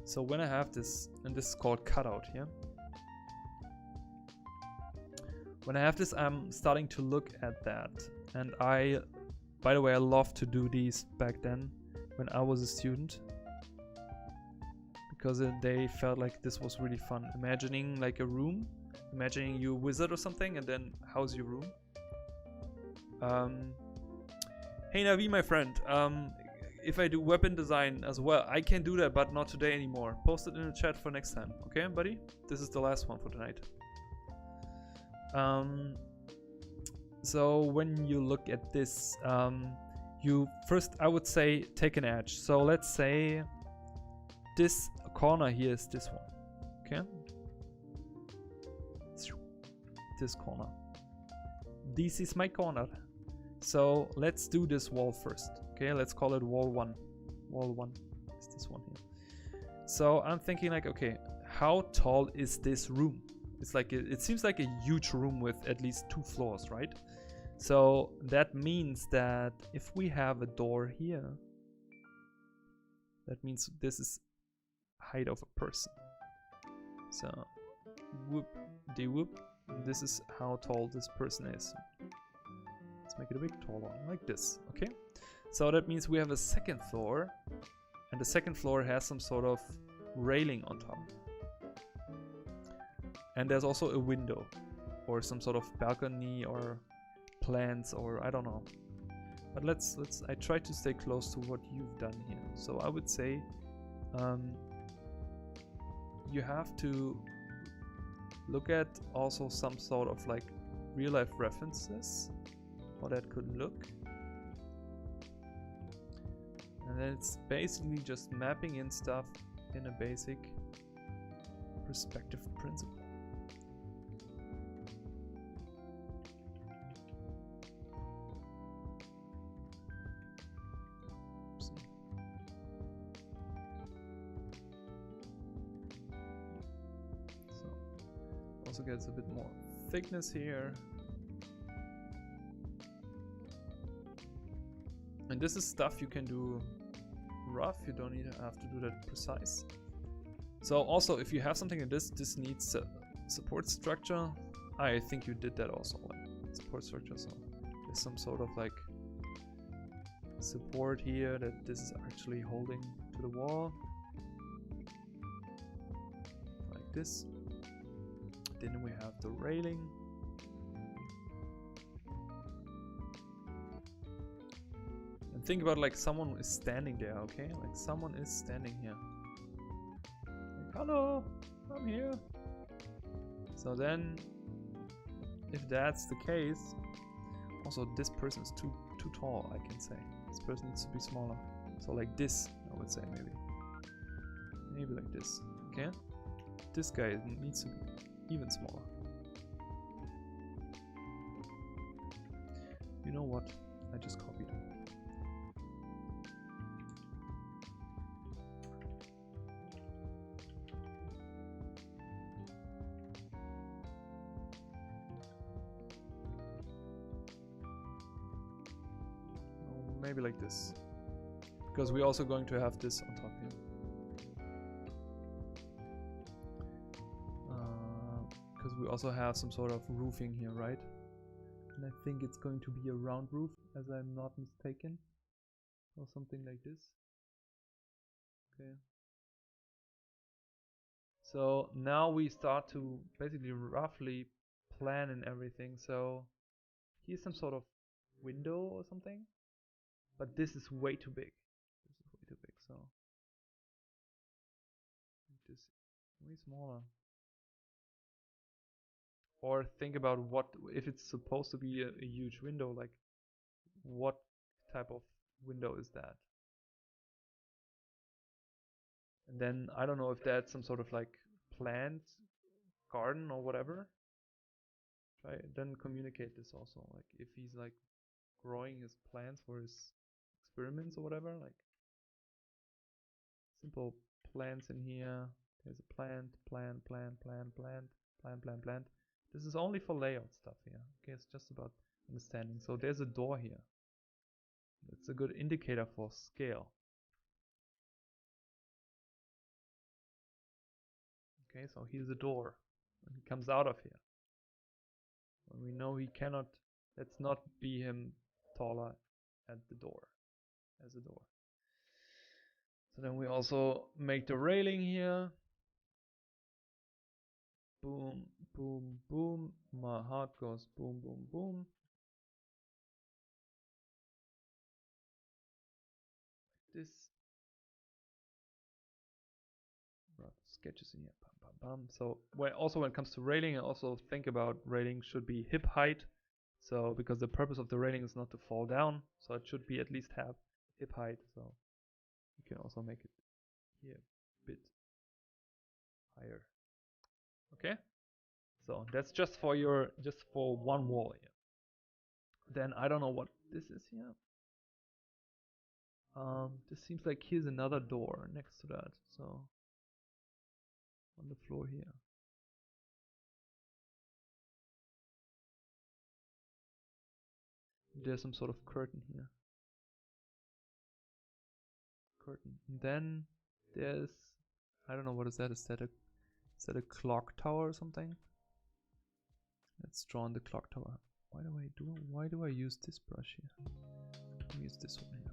So when I have this, and this is called cutout here. When I have this, I'm starting to look at that. And by the way, I love to do these back then when I was a student. Because they felt like this was really fun. Imagining like a room, imagining you're a wizard or something, and then how's your room? Hey Navi, my friend. If I do weapon design as well, I can do that, but not today anymore. Post it in the chat for next time. Okay, buddy? This is the last one for tonight. So when you look at this, you first, I would say, take an edge. So let's say this corner here is this one. Okay? This corner. This is my corner. So let's do this wall first. Okay, let's call it wall 1. Wall 1 is this one here. So I'm thinking like, okay, how tall is this room? It's like, it seems like a huge room with at least 2 floors, right? So that means that if we have a door here, that means this is height of a person. So whoop de whoop, this is how tall this person is. Let's make it a bit taller, like this, okay? So that means we have a second floor, and the second floor has some sort of railing on top. And there's also a window, or some sort of balcony, or plants, or I don't know. But I try to stay close to what you've done here. So I would say you have to look at also some sort of like real life references, how that could look. And then it's basically just mapping in stuff in a basic perspective principle. So also gets a bit more thickness here. And this is stuff you can do rough, you don't need to have to do that precise. So also, if you have something like this needs a support structure. I think you did that also, like support structure. So there's some sort of like support here that this is actually holding to the wall. Like this. Then we have the railing. Think about like someone is standing there, okay? Like someone is standing here. Like, hello, I'm here. So then, if that's the case, also this person is too tall, I can say. This person needs to be smaller. So like this, I would say maybe like this, okay? this guy needs to be even smaller. You know what? I just copied it. Maybe like this, because we're also going to have this on top here. Because we also have some sort of roofing here, right? And I think it's going to be a round roof, as I'm not mistaken, or something like this. Okay. So now we start to basically roughly plan and everything. So here's some sort of window or something. But this is way too big. This is way too big, so make this way smaller. Or think about what if it's supposed to be a huge window, like what type of window is that? And then I don't know if that's some sort of like plant garden or whatever. Try then communicate this also, like if he's like growing his plants for his experiments or whatever, like simple plants in here. There's a plant. This is only for layout stuff here. Okay, it's just about understanding. So there's a door here. It's a good indicator for scale. Okay, so here's a door. And he comes out of here. And we know he cannot, let's not be him taller at the door, as a door. So then we also make the railing here. Boom, boom, boom. My heart goes boom, boom, boom. Like this. Sketches in here. Bam, bam, bam. So also when it comes to railing, I also think about railing should be hip height. So because the purpose of the railing is not to fall down, so it should be at least have hip height. So you can also make it here a bit higher. Okay. So that's just for one wall here. Then I don't know what this is here. This seems like here's another door next to that. So on the floor here. There's some sort of curtain here. Curtain. And then there's, I don't know, what is that? Is that a clock tower or something? Let's draw on the clock tower. Why do I use this brush here? Let me use this one here.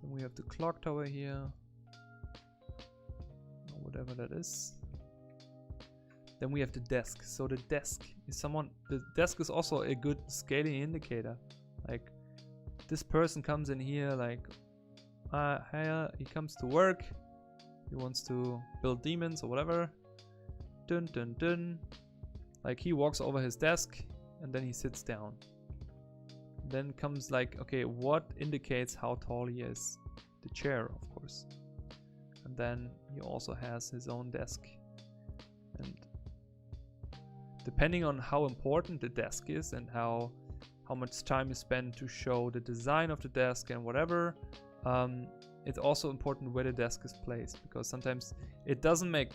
Then we have the clock tower here. Or whatever that is. Then we have the desk. So the desk is also a good scaling indicator. Like this person comes in here like he comes to work, he wants to build demons or whatever. Dun dun dun. Like he walks over his desk and then he sits down. Then comes like, okay, what indicates how tall he is? The chair, of course. And then he also has his own desk. And depending on how important the desk is and how much time is spent to show the design of the desk and whatever, it's also important where the desk is placed, because sometimes it doesn't make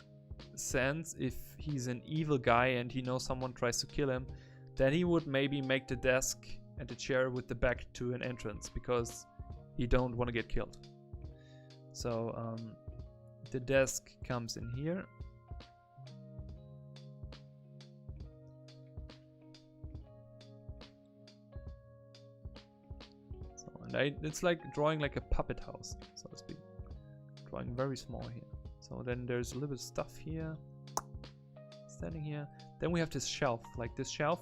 sense if he's an evil guy and he knows someone tries to kill him, then he would maybe make the desk and the chair with the back to an entrance because he don't want to get killed. So the desk comes in here. It's like drawing like a puppet house, so to speak. Drawing very small here. So then there's a little bit of stuff here, standing here. Then we have this shelf, like this shelf,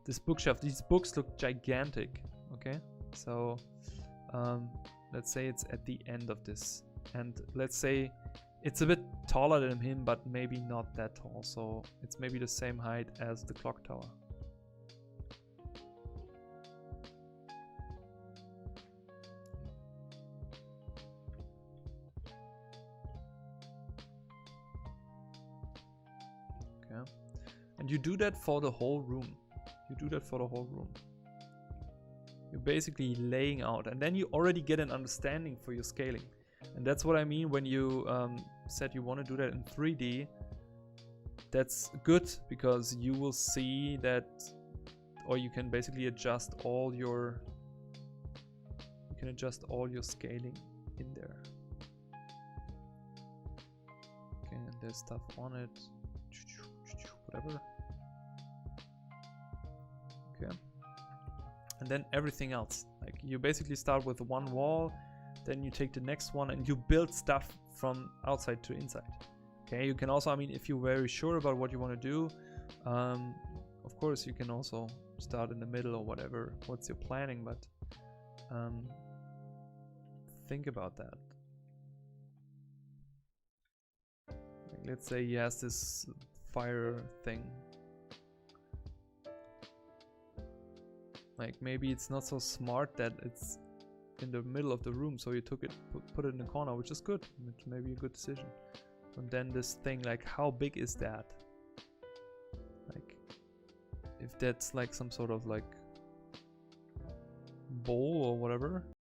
this bookshelf. These books look gigantic, okay? So let's say it's at the end of this. And let's say it's a bit taller than him, but maybe not that tall. So it's maybe the same height as the clock tower. And you do that for the whole room. You do that for the whole room. You're basically laying out, and then you already get an understanding for your scaling. And that's what I mean when you said you want to do that in 3D. That's good because you will see that, or you can basically adjust all your scaling in there. Okay, and there's stuff on it, whatever. Okay, and then everything else, like you basically start with one wall, then you take the next one and you build stuff from outside to inside. Okay, you can also, I mean, if you're very sure about what you want to do, of course you can also start in the middle or whatever, what's your planning, but think about that. Like, let's say he has this fire thing. Like maybe it's not so smart that it's in the middle of the room, so you took it, put it in the corner, which is good. It's maybe a good decision. And then this thing, like how big is that? Like if that's like some sort of like bowl or whatever,